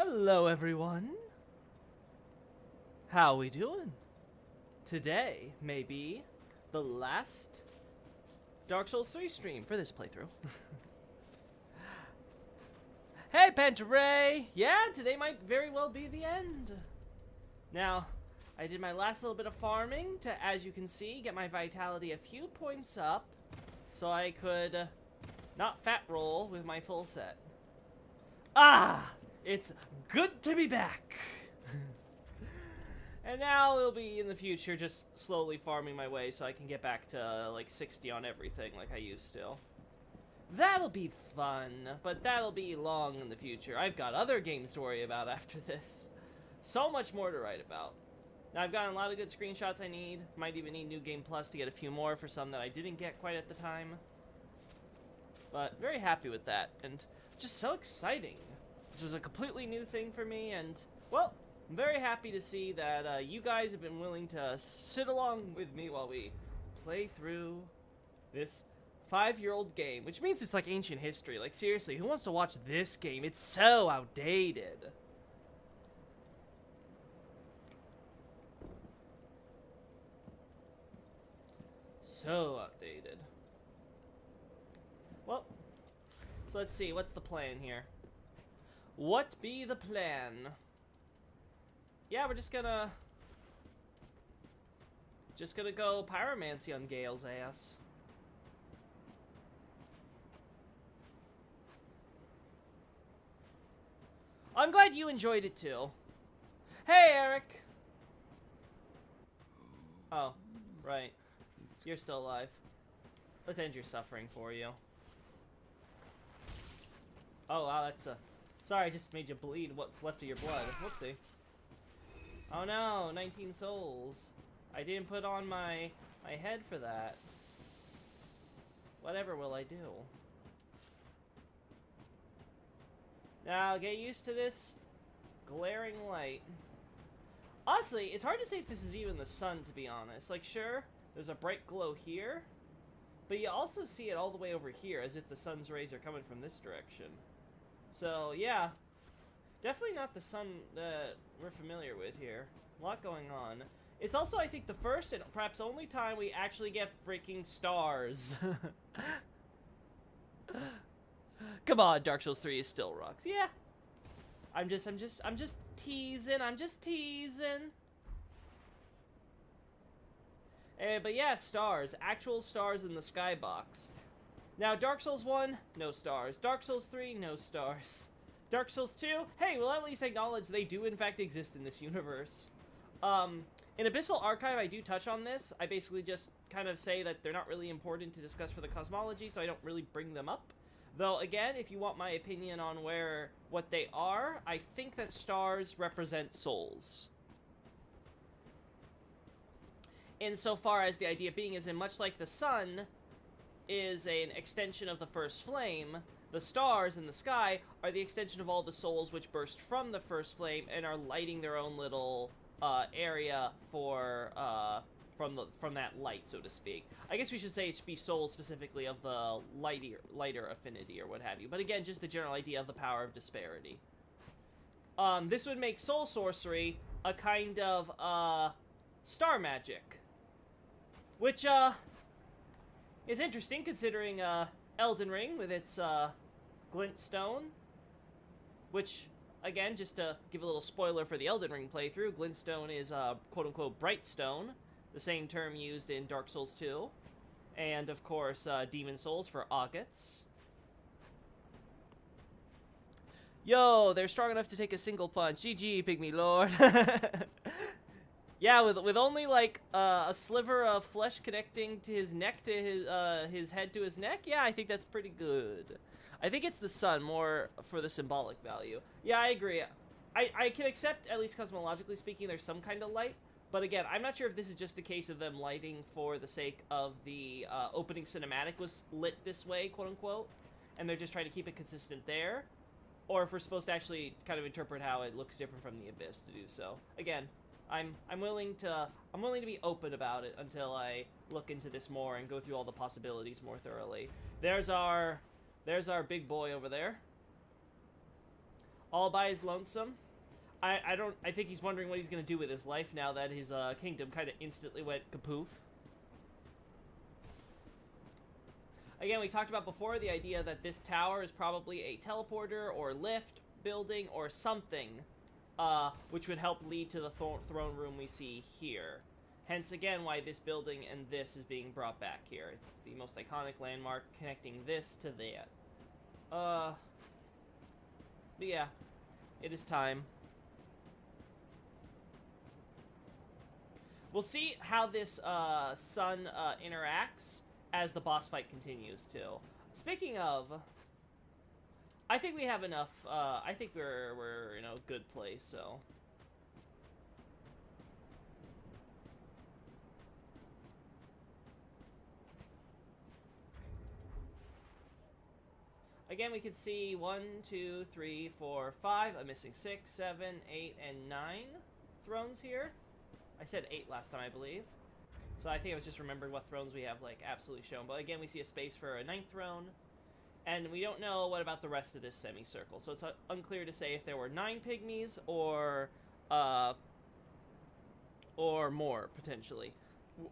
Hello, everyone. How we doing? Today may be the last Dark Souls 3 stream for this playthrough. Hey, Pentaray! Yeah, today might very well be the end. Now, I did my last little bit of farming to, as you can see, get my vitality a few points up so I could not fat roll with my full set. Ah! It's good to be back! And now it'll be in the future just slowly farming my way so I can get back to like 60 on everything like I used to. That'll be fun, but that'll be long in the future. I've got other games to worry about after this. So much more to write about. Now I've gotten a lot of good screenshots I need. Might even need New Game Plus to get a few more for some that I didn't get quite at the time. But very happy with that, and just so exciting. This was a completely new thing for me, and, well, I'm very happy to see that you guys have been willing to sit along with me while we play through this 5-year-old game, which means it's like ancient history. Like, seriously, who wants to watch this game? It's so outdated. So outdated. Well, so let's see, what's the plan here? What be the plan? Yeah, we're just gonna go pyromancy on Gael's ass. I'm glad you enjoyed it too. Hey, Eric! Oh, right. You're still alive. Let's end your suffering for you. Oh, wow, that's a... Sorry, I just made you bleed what's left of your blood. Whoopsie. Oh no, 19 souls. I didn't put on my head for that. Whatever will I do? Now, get used to this glaring light. Honestly, it's hard to say if this is even the sun, to be honest. Like, sure, there's a bright glow here, but you also see it all the way over here, as if the sun's rays are coming from this direction. So, yeah, definitely not the sun that we're familiar with here. A lot going on. It's also, I think, the first and perhaps only time we actually get freaking stars. Come on, Dark Souls 3 is still rocks. Yeah. I'm just teasing. I'm just teasing. But yeah, stars. Actual stars in the skybox. Now, Dark Souls 1, no stars. Dark Souls 3, no stars. Dark Souls 2, hey, we'll at least acknowledge they do in fact exist in this universe. In Abyssal Archive, I do touch on this. I basically just kind of say that they're not really important to discuss for the cosmology, so I don't really bring them up. Though, again, if you want my opinion on what they are, I think that stars represent souls. Insofar as the idea being is in much like the sun is an extension of the first flame, the stars in the sky are the extension of all the souls which burst from the first flame and are lighting their own little area for from that light, so to speak. I guess we should say it should be souls specifically of the lighter affinity or what have you. But again, just the general idea of the power of disparity. This would make soul sorcery a kind of star magic, which is interesting considering Elden Ring with its glintstone, which, again, just to give a little spoiler for the Elden Ring playthrough, glintstone is quote-unquote bright stone, the same term used in Dark Souls 2, and of course Demon Souls for agates. Yo, they're strong enough to take a single punch. GG, Pygmy Lord. Yeah, with only like a sliver of flesh connecting to his neck to his head to his neck. Yeah, I think that's pretty good. I think it's the sun more for the symbolic value. Yeah, I agree. I can accept, at least cosmologically speaking, there's some kind of light. But again, I'm not sure if this is just a case of them lighting for the sake of the opening cinematic was lit this way, quote unquote, and they're just trying to keep it consistent there, or if we're supposed to actually kind of interpret how it looks different from the Abyss to do so. Again, I'm willing to be open about it until I look into this more and go through all the possibilities more thoroughly. There's our big boy over there. all by his lonesome. I think he's wondering what he's gonna do with his life now that his kingdom kind of instantly went kapoof. Again, we talked about before the idea that this tower is probably a teleporter or lift building or something, which would help lead to the throne room we see here. Hence, again, why this building and this is being brought back here. It's the most iconic landmark connecting this to that. But yeah, it is time. We'll see how this sun interacts as the boss fight continues, too. Speaking of, I think we have enough. I think we're in a good place, so. Again, we can see 1, 2, 3, 4, 5. I'm missing 6, 7, 8, and 9 thrones here. I said 8 last time, I believe. So I think I was just remembering what thrones we have, like, absolutely shown. But again, we see a space for a 9th throne. And we don't know what about the rest of this semicircle. So it's unclear to say if there were 9 pygmies or more, potentially.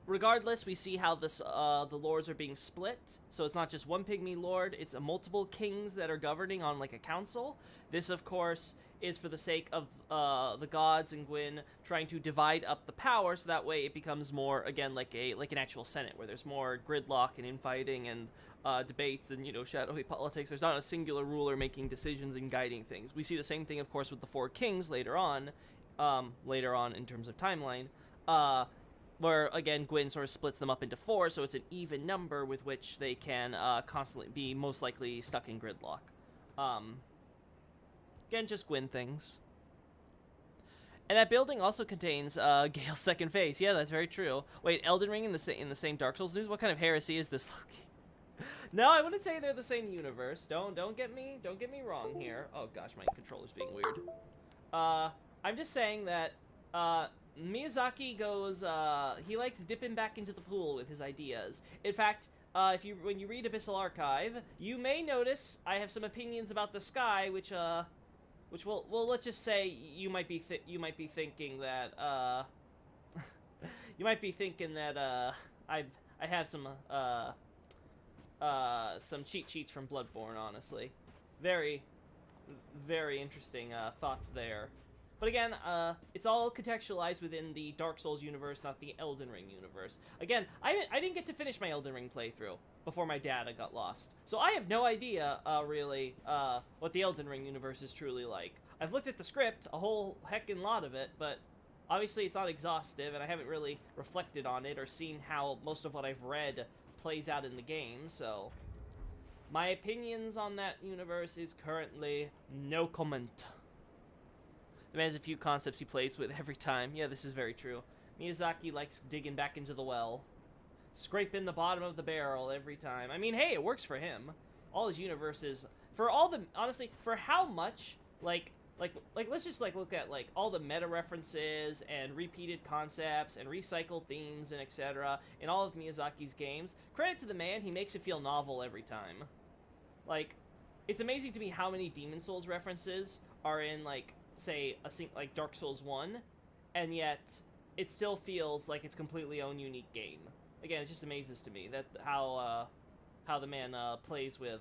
Regardless, we see how this the lords are being split. So it's not just one pygmy lord, it's multiple kings that are governing on, like, a council. This, of course, is for the sake of the gods and Gwyn trying to divide up the power, so that way it becomes more, again, like an actual senate, where there's more gridlock and infighting and debates and, you know, shadowy politics. There's not a singular ruler making decisions and guiding things. We see the same thing, of course, with the 4 kings later on in terms of timeline, where, again, Gwyn sort of splits them up into 4, so it's an even number with which they can constantly be most likely stuck in gridlock. Again, just Gwyn things. And that building also contains Gael's second phase. Yeah, that's very true. Wait, Elden Ring in the same Dark Souls news? What kind of heresy is this, Loki? No, I wouldn't say they're the same universe. Don't get me wrong here. Oh gosh, my controller's being weird. I'm just saying that Miyazaki goes he likes dipping back into the pool with his ideas. In fact, when you read Abyssal Archive, you may notice I have some opinions about the sky, which will, well, let's just say you might be thinking that I have some cheat sheets from Bloodborne, honestly. Very, very interesting thoughts there. But again, it's all contextualized within the Dark Souls universe, not the Elden Ring universe. Again, I didn't get to finish my Elden Ring playthrough before my data got lost. So I have no idea, really, what the Elden Ring universe is truly like. I've looked at the script, a whole heckin' lot of it, but obviously it's not exhaustive, and I haven't really reflected on it or seen how most of what I've read plays out in the game, so my opinions on that universe is currently no comment. The man has a few concepts he plays with every time. Yeah, this is very true. Miyazaki likes digging back into the well. Scraping the bottom of the barrel every time. I mean, hey, it works for him. All his universes, for all the, honestly, for how much, like, let's just, like, look at, like, all the meta references and repeated concepts and recycled themes and etc. in all of Miyazaki's games. Credit to the man, he makes it feel novel every time. Like, it's amazing to me how many Demon Souls references are in, like, say, like Dark Souls 1, and yet it still feels like it's completely own unique game. Again, it just amazes to me that how the man plays with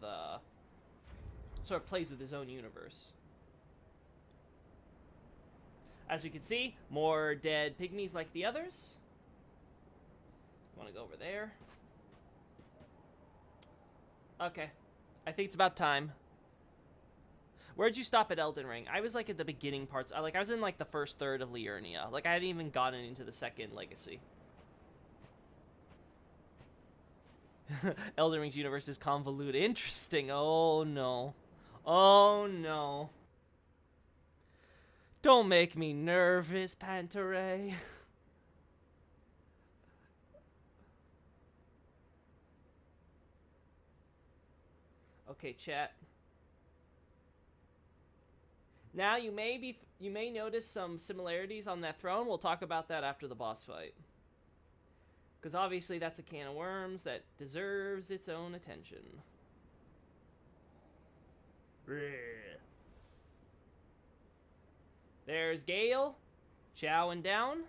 sort of plays with his own universe. As we can see, more dead pygmies like the others. Want to go over there? Okay, I think it's about time. Where'd you stop at Elden Ring? I was, like, at the beginning parts. I was in, like, the first third of Liurnia. Like, I hadn't even gotten into the second legacy. Elden Ring's universe is convoluted. Interesting. Oh, no. Oh, no. Don't make me nervous, Pantaray. Okay, chat. Now, you may notice some similarities on that throne. We'll talk about that after the boss fight. Because obviously that's a can of worms that deserves its own attention. There's Gael, chowing down.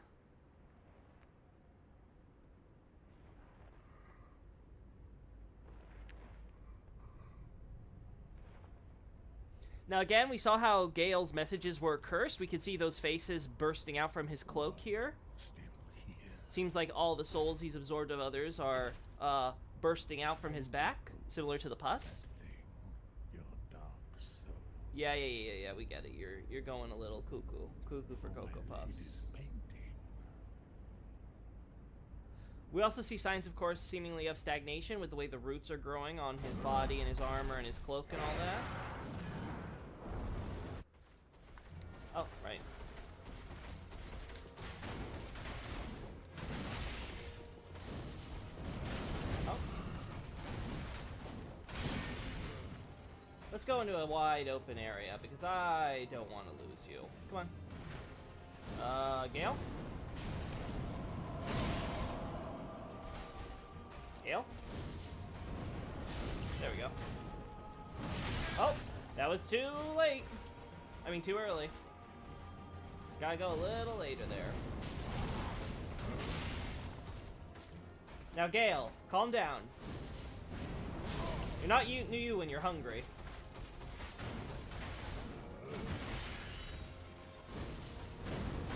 Now again, we saw how Gael's messages were cursed. We could see those faces bursting out from his cloak here. Seems like all the souls he's absorbed of others are bursting out from his back, similar to the pus. Yeah, we get it. You're going a little cuckoo for Cocoa Puffs. We also see signs, of course, seemingly of stagnation with the way the roots are growing on his body and his armor and his cloak and all that. Oh, right. Oh. Let's go into a wide open area because I don't want to lose you. Come on. Gael? Gael? There we go. Oh, that was too late. I mean, too early. Gotta go a little later there. Now, Gael, calm down. You're not you when you're hungry.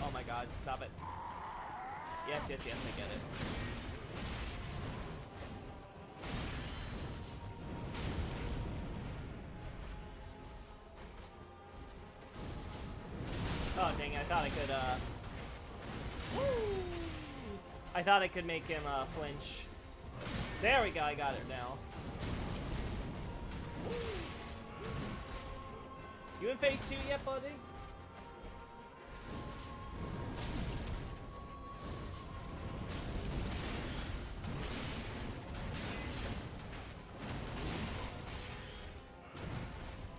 Oh my god, stop it. Yes, I get it. Oh, dang it, I thought I could, Woo! I thought I could make him, flinch. There we go, I got it now. Woo! You in phase 2 yet, buddy?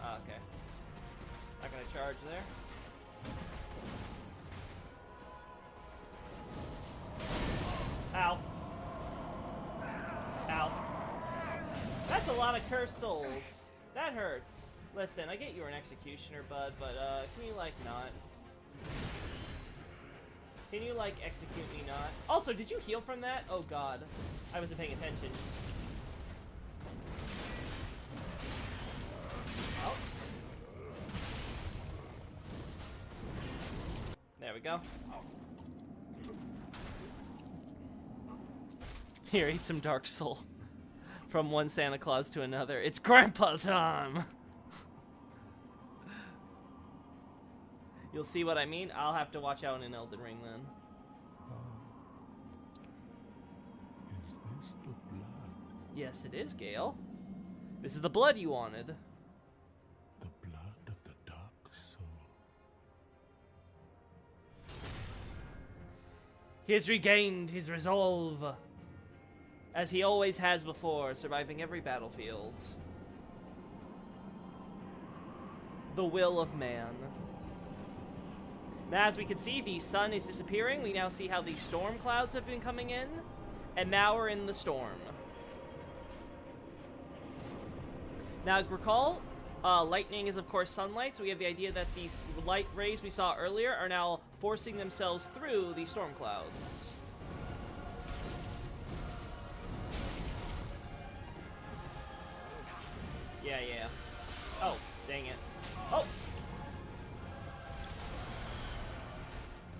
Oh, okay. Not gonna charge there. Ow. Ow. That's a lot of cursed souls. That hurts. Listen, I get you were an executioner, bud, but, can you, like, not? Can you, like, execute me not? Also, did you heal from that? Oh, God. I wasn't paying attention. Oh. There we go. Here, eat some Dark Soul. From one Santa Claus to another. It's Grandpa time! You'll see what I mean? I'll have to watch out in Elden Ring then. Is this the blood? Yes, it is, Gael. This is the blood you wanted. The blood of the Dark Soul. He has regained his resolve. As he always has before, surviving every battlefield. The will of man. Now, as we can see, the sun is disappearing. We now see how the storm clouds have been coming in. And now we're in the storm. Now, recall, lightning is, of course, sunlight. So we have the idea that these light rays we saw earlier are now forcing themselves through the storm clouds. Yeah. Oh, dang it. Oh!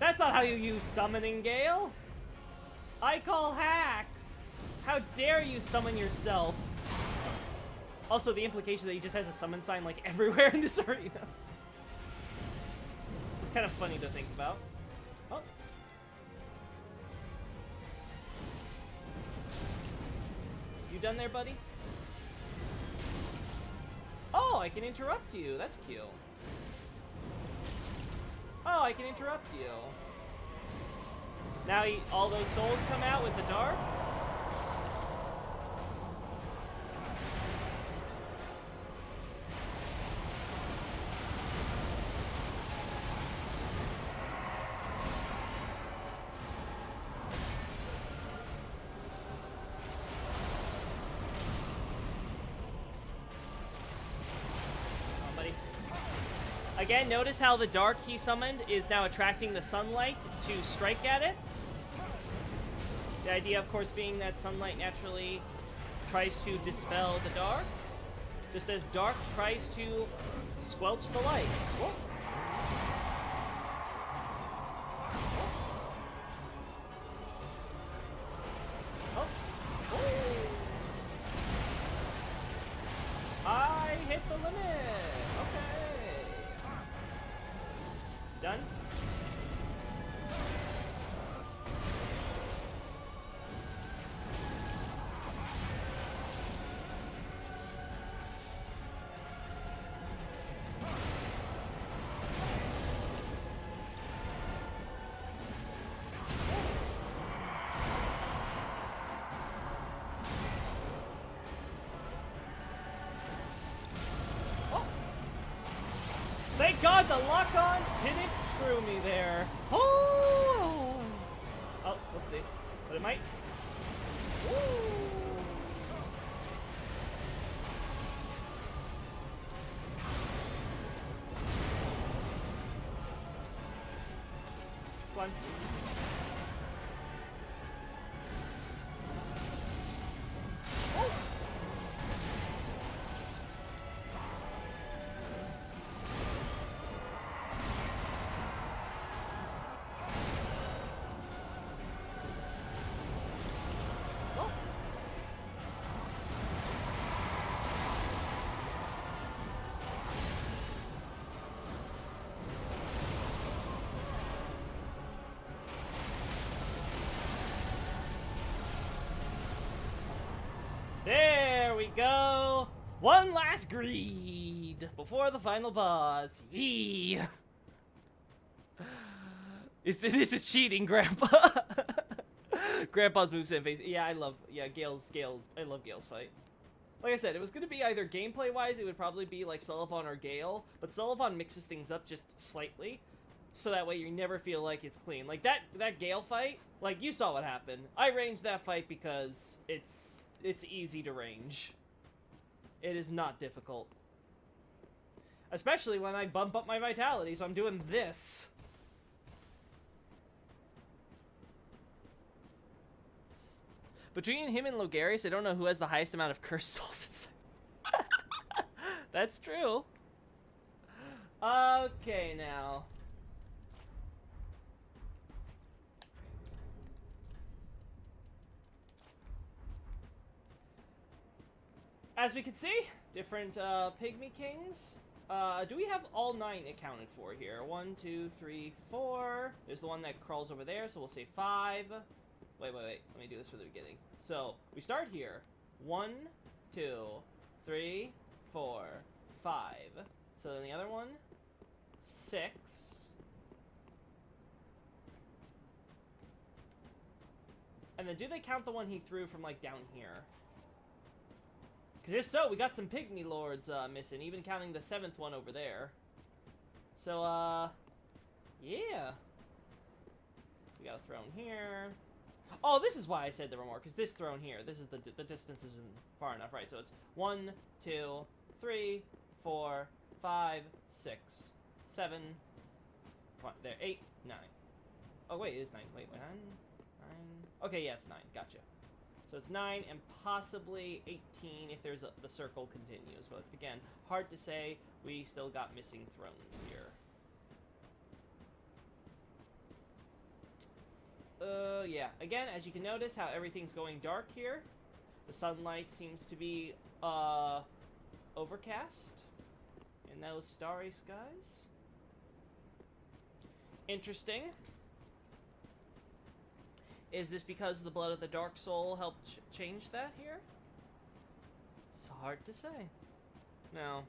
That's not how you use summoning, Gael! I call hacks! How dare you summon yourself? Also, the implication that he just has a summon sign, like, everywhere in this arena. Just kind of funny to think about. Oh. You done there, buddy? Oh, I can interrupt you. That's cute. Oh, I can interrupt you. Now all those souls come out with the dark? Again, notice how the dark he summoned is now attracting the sunlight to strike at it. The idea, of course, being that sunlight naturally tries to dispel the dark, just as dark tries to squelch the light. Whoa. Oh. Oh. I hit the limit. Okay. Done? Thank God the lock-on didn't screw me there. Oh, whoopsie. But it might. Woo. Come on. Oh. There we go. One last greed before the final boss. Yee. This is cheating, Grandpa. Grandpa's moveset face. Yeah, I love Gael's fight. Like I said, it was gonna be either gameplay-wise, it would probably be like Sullivan or Gael, but Sullivan mixes things up just slightly, so that way you never feel like it's clean. Like that Gael fight, like you saw what happened. I ranged that fight because it's easy to range. It is not difficult. Especially when I bump up my vitality, so I'm doing this. Between him and Logarius, I don't know who has the highest amount of cursed souls. That's true. Okay, now. As we can see, different Pygmy Kings. Do we have all 9 accounted for here? 1, 2, 3, 4. There's the one that crawls over there, so we'll say 5. Wait. Let me do this from the beginning. So, we start here. 1, 2, 3, 4, 5. So then the other one, 6. And then do they count the one he threw from, like, down here? Because if so, we got some Pygmy Lords missing, even counting the 7th one over there. So, yeah. We got a throne here. Oh, this is why I said there were more, because this throne here, this is the distance isn't far enough, right? So it's 1, 2, 3, 4, 5, 6, 7, come on, there, 8, 9. Oh, wait, it is 9. Wait, 9? Okay, yeah, it's 9. Gotcha. So it's 9 and possibly 18 if there's the circle continues. But again, hard to say. We still got missing thrones here. Yeah. Again, as you can notice how everything's going dark here. The sunlight seems to be, overcast in those starry skies. Interesting. Is this because the blood of the Dark Soul helped change that here? It's hard to say. Now,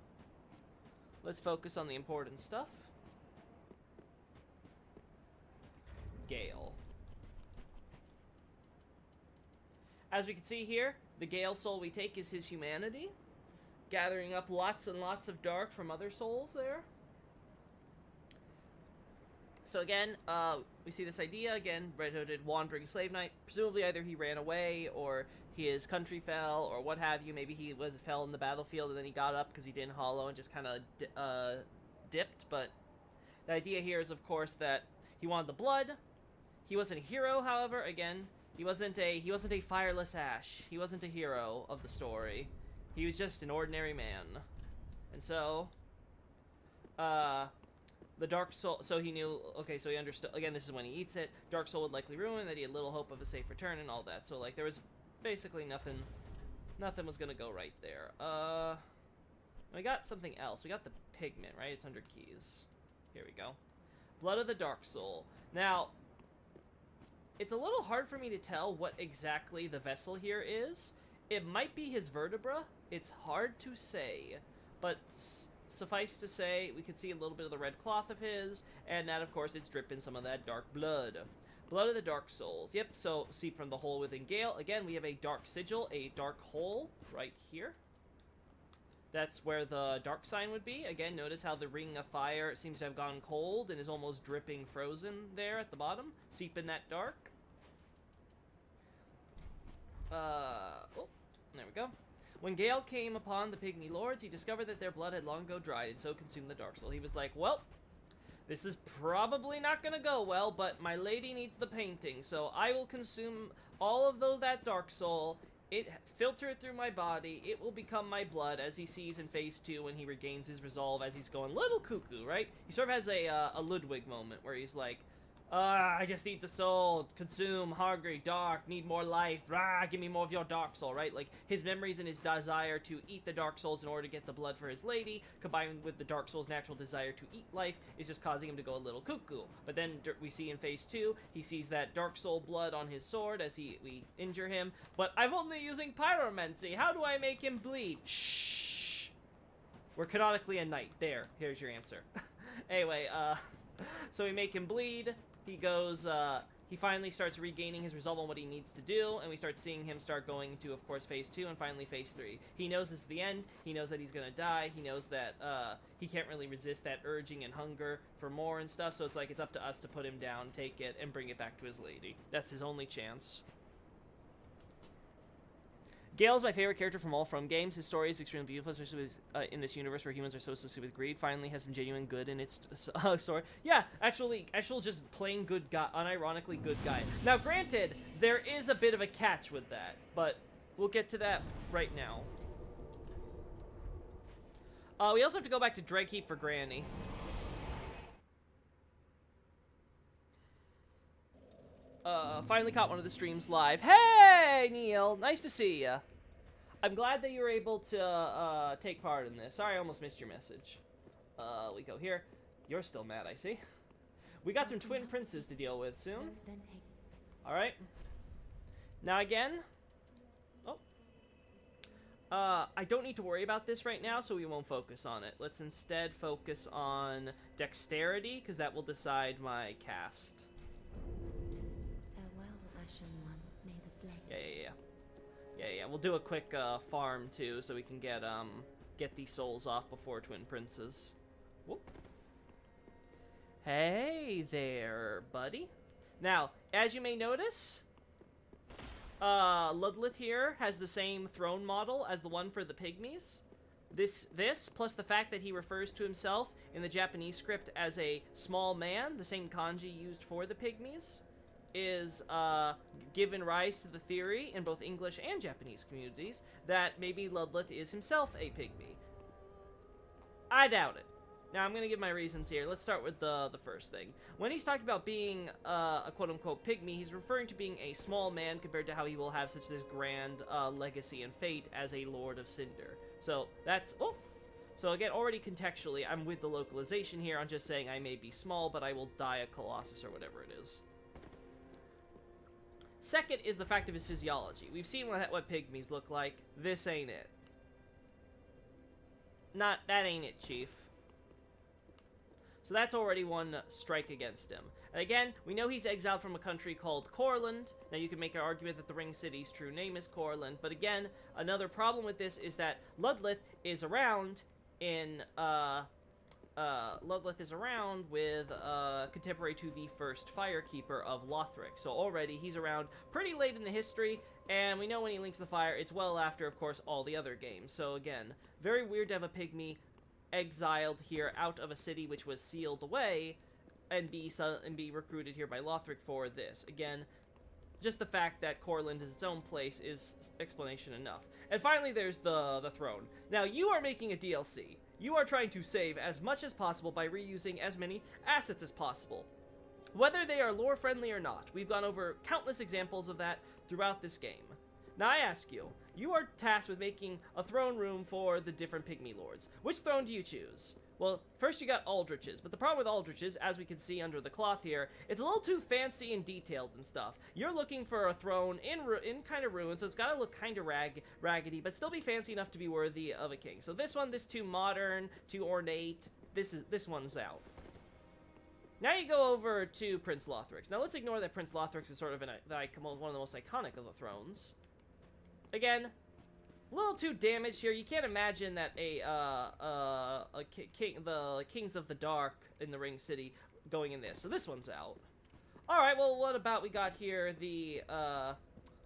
let's focus on the important stuff. Gael. As we can see here, the Gael soul we take is his humanity, gathering up lots and lots of dark from other souls there. So again, we see this idea, again, red-hooded wandering slave knight. Presumably either he ran away, or his country fell, or what have you. Maybe he fell in the battlefield and then he got up because he didn't hollow and just kind of dipped, but the idea here is, of course, that he wanted the blood. He wasn't a hero, however. Again, he wasn't a fireless ash. He wasn't a hero of the story. He was just an ordinary man. And so, the Dark Soul, so he knew, okay, so he understood, again, this is when he eats it, Dark Soul would likely ruin, that he had little hope of a safe return and all that. So, like, there was basically nothing was gonna go right there. We got something else. We got the pigment, right? It's under keys. Here we go. Blood of the Dark Soul. Now, it's a little hard for me to tell what exactly the vessel here is. It might be his vertebra. It's hard to say, but suffice to say, we can see a little bit of the red cloth of his, and that, of course, it's dripping some of that dark blood. Blood of the Dark Souls. Yep, so see from the hole within Gael. Again, we have a dark sigil, a dark hole right here. That's where the dark sign would be. Again, notice how the ring of fire seems to have gone cold and is almost dripping frozen there at the bottom. Seeping that dark. Oh, there we go. When Gael came upon the Pygmy Lords, he discovered that their blood had long ago dried and so consumed the Dark Soul. He was like, well, this is probably not gonna go well, but my lady needs the painting, so I will consume all of that Dark Soul. It filtered through my body. It will become my blood, as he sees in Phase 2 when he regains his resolve as he's going little cuckoo, right? He sort of has a Ludwig moment where he's like, I just eat the soul, consume, hungry, dark, need more life, rah, give me more of your dark soul, right? Like, his memories and his desire to eat the dark souls in order to get the blood for his lady, combined with the dark soul's natural desire to eat life, is just causing him to go a little cuckoo. But then we see in Phase 2, he sees that dark soul blood on his sword as we injure him, but I'm only using pyromancy, how do I make him bleed? Shh! We're canonically a knight. Here's your answer. Anyway, so we make him bleed. He goes, he finally starts regaining his resolve on what he needs to do, and we start seeing him start going to, of course, Phase 2, and finally Phase 3. He knows this is the end, he knows that he's gonna die, he knows that, he can't really resist that urging and hunger for more and stuff, so it's like, it's up to us to put him down, take it, and bring it back to his lady. That's his only chance. Gael is my favorite character from all From games. His story is extremely beautiful, especially with, in this universe where humans are so associated with greed. Finally has some genuine good in its story. Yeah, actual just plain good guy, unironically good guy. Now, granted, there is a bit of a catch with that, but we'll get to that right now. We also have to go back to Dragheap for Granny. Finally caught one of the streams live. Hey, Neil! Nice to see ya. I'm glad that you were able to, take part in this. Sorry I almost missed your message. We go here. You're still mad, I see. We got some twin princes to deal with soon. Alright. Now again... Oh. I don't need to worry about this right now, so we won't focus on it. Let's instead focus on dexterity, because that will decide my cast. Yeah, we'll do a quick farm too, so we can get these souls off before Twin Princes. Whoop. Hey there, buddy. Now, as you may notice, Ludleth here has the same throne model as the one for the Pygmies. This, plus the fact that he refers to himself in the Japanese script as a small man, the same kanji used for the Pygmies, is given rise to the theory in both English and Japanese communities that maybe Ludleth is himself a pygmy. I doubt it. Now, I'm going to give my reasons here. Let's start with the first thing. When he's talking about being a quote-unquote pygmy, he's referring to being a small man compared to how he will have such this grand legacy and fate as a Lord of Cinder. So, that's... Oh! So again, already contextually, I'm with the localization here. I'm just saying I may be small, but I will die a Colossus or whatever it is. Second is the fact of his physiology. We've seen what pygmies look like. This ain't it. That ain't it, Chief. So that's already one strike against him. And again, we know he's exiled from a country called Corland. Now you can make an argument that the Ring City's true name is Corland, but again, another problem with this is that Ludleth is around in, Ludleth is around with, contemporary to the first Firekeeper of Lothric. So already, he's around pretty late in the history, and we know when he links the fire, it's well after, of course, all the other games. So again, very weird to have a pygmy exiled here out of a city which was sealed away, and be recruited here by Lothric for this. Again, just the fact that Courland is its own place is explanation enough. And finally, there's the throne. Now, you are making a DLC. You are trying to save as much as possible by reusing as many assets as possible, whether they are lore-friendly or not. We've gone over countless examples of that throughout this game. Now I ask you, you are tasked with making a throne room for the different pygmy lords. Which throne do you choose? Well, first you got Aldrich's, but the problem with Aldrich's, as we can see under the cloth here, it's a little too fancy and detailed and stuff. You're looking for a throne in kind of ruin, so it's gotta look kind of raggedy, but still be fancy enough to be worthy of a king. So this too modern, too ornate. This one's out. Now you go over to Prince Lothric's. Now let's ignore that Prince Lothric's is sort of one of the most iconic of the thrones. Again, a little too damaged here. You can't imagine that the Kings of the Dark in the Ring City going in this. So this one's out. Alright, well, what about we got here the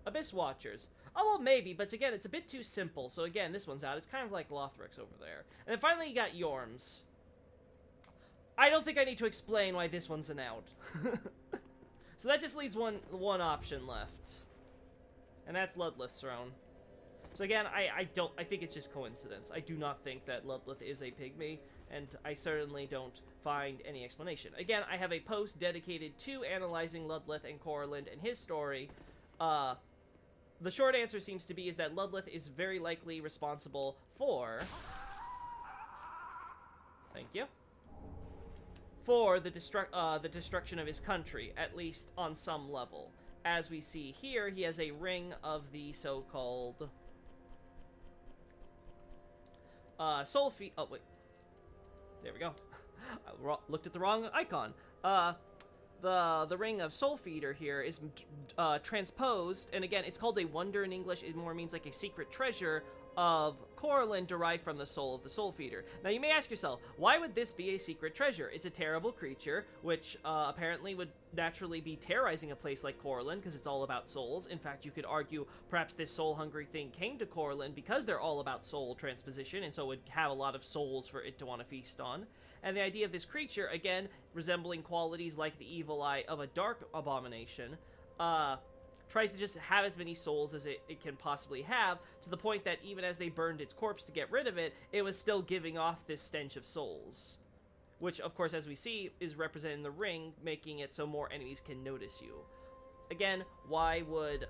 Abyss Watchers? Oh, well, maybe, but again, it's a bit too simple. So again, this one's out. It's kind of like Lothric's over there. And then finally you got Yorm's. I don't think I need to explain why this one's an out. So that just leaves one option left. And that's Ludleth's throne. So again, I think it's just coincidence. I do not think that Ludleth is a pygmy, and I certainly don't find any explanation. Again, I have a post dedicated to analyzing Ludleth and Courland and his story. The short answer seems to be is that Ludleth is very likely responsible for... Thank you. For the destruction of his country, at least on some level. As we see here, he has a ring of the so-called soul feet. Oh wait, there we go. I looked at the wrong icon. The ring of Soul Feeder here is transposed, and again, it's called a wonder in English. It more means like a secret treasure of Courland derived from the soul of the Soul Feeder. Now, you may ask yourself, why would this be a secret treasure? It's a terrible creature, which apparently would naturally be terrorizing a place like Courland, because it's all about souls. In fact, you could argue perhaps this soul-hungry thing came to Courland because they're all about soul transposition, and so it would have a lot of souls for it to want to feast on. And the idea of this creature, again, resembling qualities like the evil eye of a dark abomination, tries to just have as many souls as it can possibly have, to the point that even as they burned its corpse to get rid of it, it was still giving off this stench of souls. Which, of course, as we see, is represented in the ring, making it so more enemies can notice you. Again, why would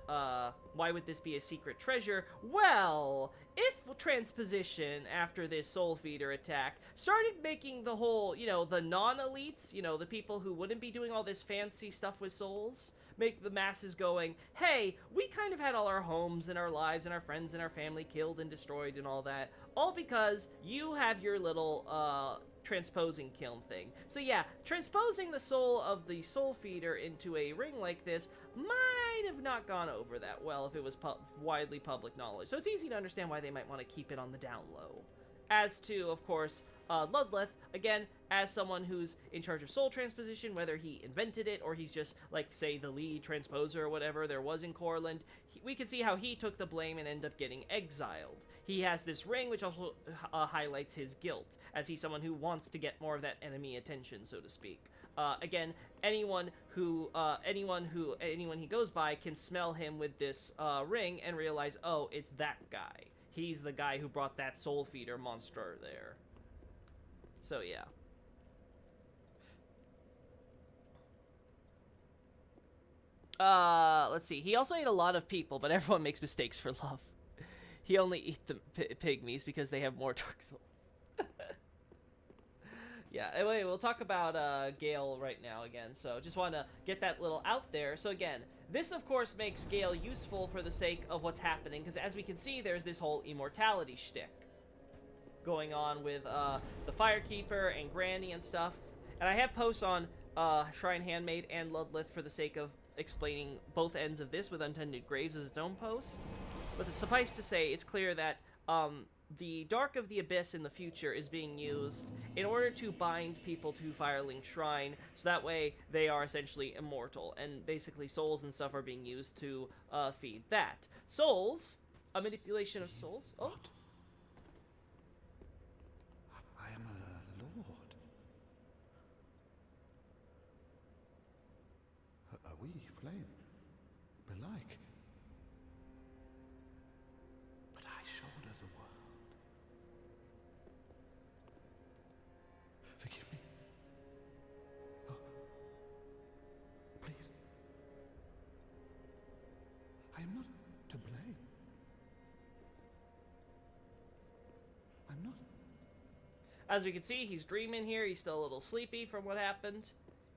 this be a secret treasure? Well, if transposition, after this Soul Feeder attack, started making the whole, the non-elites, the people who wouldn't be doing all this fancy stuff with souls, make the masses going, hey, we kind of had all our homes and our lives and our friends and our family killed and destroyed and all that, all because you have your little, transposing kiln thing. So yeah, transposing the soul of the Soul Feeder into a ring like this might have not gone over that well if it was widely public knowledge. So it's easy to understand why they might want to keep it on the down low. As to, of course, Ludleth, again, as someone who's in charge of soul transposition, whether he invented it or he's just, like, say, the lead transposer or whatever there was in Courland, we can see how he took the blame and ended up getting exiled. He has this ring, which also highlights his guilt, as he's someone who wants to get more of that enemy attention, so to speak. Again, anyone he goes by can smell him with this ring and realize, oh, it's that guy. He's the guy who brought that Soul Feeder monster there. So, yeah. Let's see. He also ate a lot of people, but everyone makes mistakes for love. He only eats the pygmies because they have more Dark Souls. Yeah, anyway, we'll talk about Gael right now again, so just want to get that little out there. So again, this of course makes Gael useful for the sake of what's happening, because as we can see, there's this whole immortality shtick going on with the Firekeeper and Granny and stuff. And I have posts on Shrine Handmaid and Ludleth for the sake of explaining both ends of this, with Untended Graves as its own post. But suffice to say, it's clear that the Dark of the Abyss in the future is being used in order to bind people to Firelink Shrine, so that way they are essentially immortal, and basically souls and stuff are being used to feed that. Souls, a manipulation of souls. Oh. I am Forgive me. Oh, please. I am not to blame. I'm not. As we can see, he's dreaming here. He's still a little sleepy from what happened.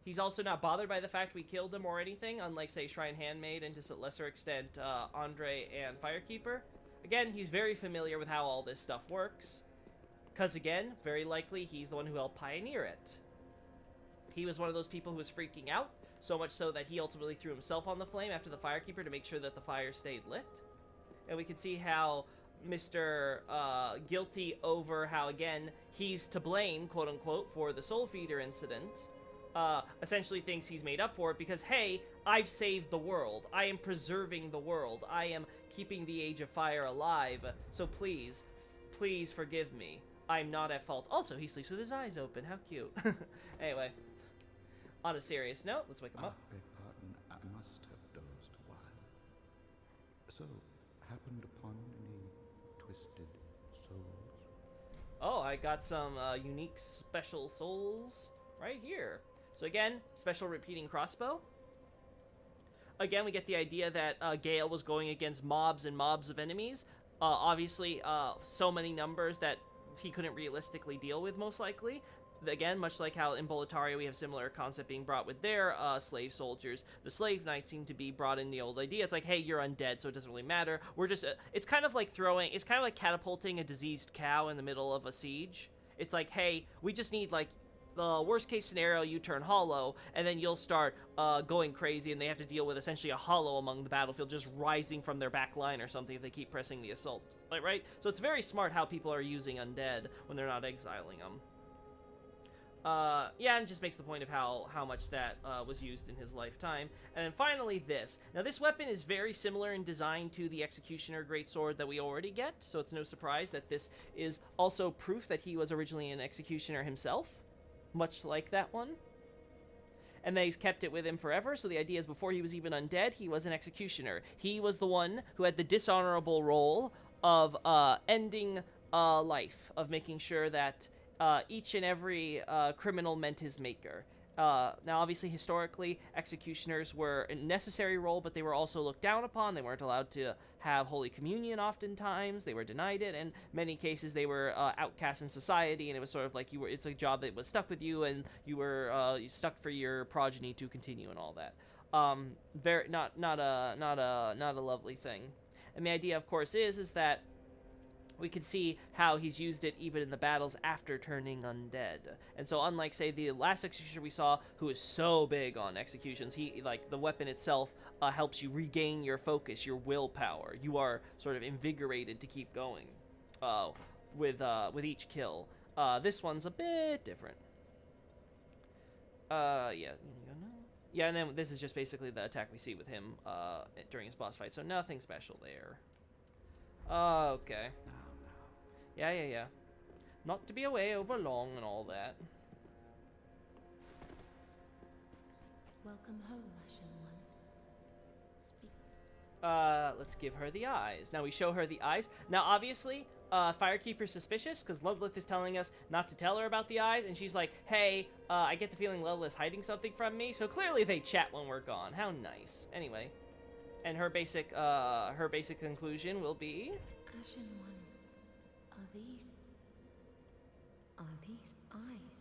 He's also not bothered by the fact we killed him or anything, unlike, say, Shrine Handmaid and, to a lesser extent, Andre and Firekeeper. Again, he's very familiar with how all this stuff works. Because, again, very likely he's the one who helped pioneer it. He was one of those people who was freaking out, so much so that he ultimately threw himself on the flame after the Firekeeper to make sure that the fire stayed lit. And we can see how Mr. Guilty over how, again, he's to blame, quote-unquote, for the Soul Feeder incident, essentially thinks he's made up for it because, hey, I've saved the world. I am preserving the world. I am keeping the Age of Fire alive, so please, please forgive me. I'm not at fault. Also, he sleeps with his eyes open. How cute. Anyway, on a serious note, let's wake him up. Beg pardon, I must have dozed a while. So, happened upon any twisted souls? Oh, I got some unique special souls right here. So again, special repeating crossbow. Again, we get the idea that Gael was going against mobs and mobs of enemies. Obviously, so many numbers that he couldn't realistically deal with, most likely. Again, much like how in Boletaria we have similar concept being brought with their slave soldiers, the slave knights seem to be brought in the old idea. It's like, hey, you're undead, so it doesn't really matter. We're just, it's kind of like catapulting a diseased cow in the middle of a siege. It's like, hey, we just need, like, the worst case scenario, you turn hollow, and then you'll start going crazy, and they have to deal with essentially a hollow among the battlefield just rising from their back line or something if they keep pressing the assault. Like, right? So it's very smart how people are using undead when they're not exiling them. Yeah, and it just makes the point of how much that was used in his lifetime. And then finally this. Now this weapon is very similar in design to the Executioner Greatsword that we already get, so it's no surprise that this is also proof that he was originally an Executioner himself, much like that one. And then he's kept it with him forever, so the idea is before he was even undead, he was an Executioner. He was the one who had the dishonorable role of ending life, of making sure that each and every criminal meant his maker. Now, obviously, historically, executioners were a necessary role, but they were also looked down upon. They weren't allowed to have Holy Communion oftentimes. They were denied it. In many cases, they were outcasts in society, and it was sort of like it's a job that was stuck with you, and you were stuck for your progeny to continue and all that. Not a lovely thing. And the idea, of course, is that we can see how he's used it even in the battles after turning undead. And so unlike, say, the last executioner we saw, who is so big on executions, he, like, the weapon itself helps you regain your focus, your willpower. You are sort of invigorated to keep going with each kill. This one's a bit different. Yeah. Yeah, and then this is just basically the attack we see with him during his boss fight, so nothing special there. Okay. Yeah. Not to be away over long and all that. Welcome home, Ashen One. Speak. Let's give her the eyes. Now we show her the eyes. Now, obviously, Firekeeper's suspicious because Ludleth is telling us not to tell her about the eyes, and she's like, hey, I get the feeling Ludleth's hiding something from me, so clearly they chat when we're gone. How nice. Anyway. And her basic conclusion will be... Ashen One, are these eyes?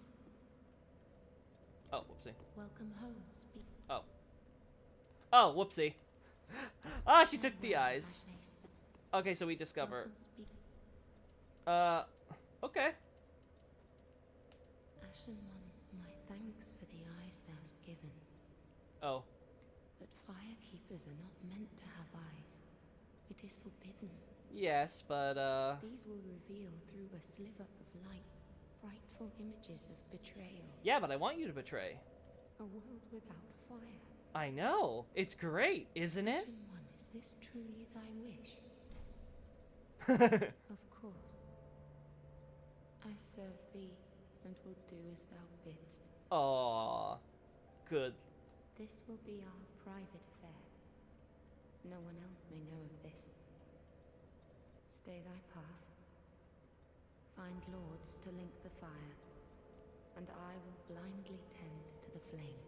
Oh, whoopsie. Welcome home, speak. Oh, whoopsie. Ah, she took the eyes. Okay, so we discover... Welcome, speak. Okay. Ashen One, my thanks for the eyes thou hast given. Oh. But firekeepers are not meant to have eyes. It is forbidden. Yes, but, These will reveal through a sliver of light frightful images of betrayal. Yeah, but I want you to betray. A world without fire. I know. It's great, isn't it? Ashen One, is this truly thy wish? Of course. I serve thee and will do as thou bidst. Aww. Good. This will be our private affair. No one else may know of this. Stay thy path. Find lords to link the fire. and I will blindly tend to the flame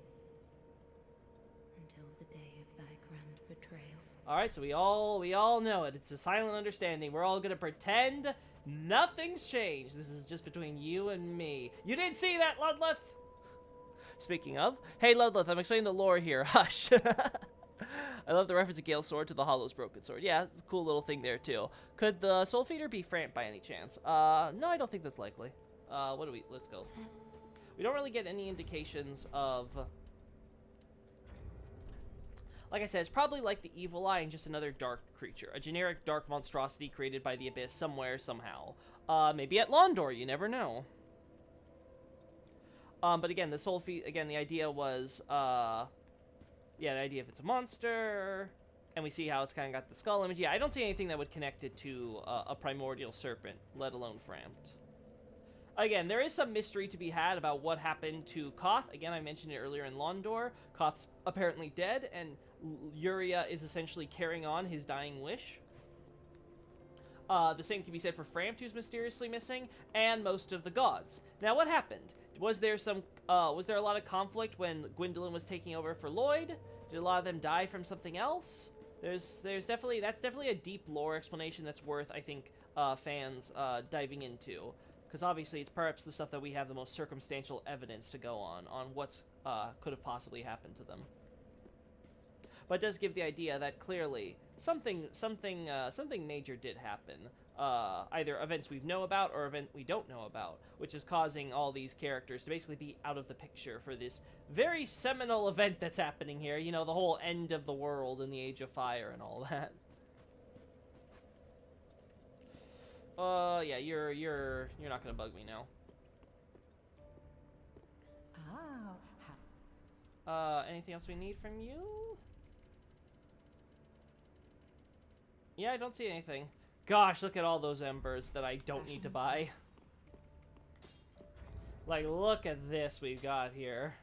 until the day of thy grand betrayal. All right, so we all know it. It's a silent understanding. We're all gonna pretend nothing's changed. This is just between you and me. You didn't see that, Ludleth? Speaking of, hey Ludleth, I'm explaining the lore here. Hush. I love the reference of Gael's sword to the Hollow's broken sword. Yeah, it's a cool little thing there too. Could the Soul Feeder be Framp by any chance? No, I don't think that's likely. Let's go. We don't really get any indications of... Like I said, it's probably like the Evil Eye and just another dark creature. A generic dark monstrosity created by the Abyss somewhere, somehow. Maybe at Londor, you never know. But again, the Soul Feed, again, the idea was, yeah, the idea if it's a monster, and we see how it's kind of got the skull image. Yeah, I don't see anything that would connect it to a primordial serpent, let alone Frampt. Again, there is some mystery to be had about what happened to Koth. Again, I mentioned it earlier in Londor. Koth's apparently dead, and Uria is essentially carrying on his dying wish. The same can be said for Frampt, who's mysteriously missing, and most of the gods. Now, what happened? Was there a lot of conflict when Gwendolyn was taking over for Lloyd? Did a lot of them die from something else? That's definitely a deep lore explanation that's worth, I think, fans diving into. Because obviously it's perhaps the stuff that we have the most circumstantial evidence to go on what's could have possibly happened to them. But it does give the idea that clearly something major did happen. Either events we know about or event we don't know about, which is causing all these characters to basically be out of the picture for this very seminal event that's happening here. You know, the whole end of the world in the Age of Fire and all that. Yeah, you're not gonna bug me now. Anything else we need from you? Yeah, I don't see anything. Gosh, look at all those embers that I don't need to buy. Like, look at this we've got here.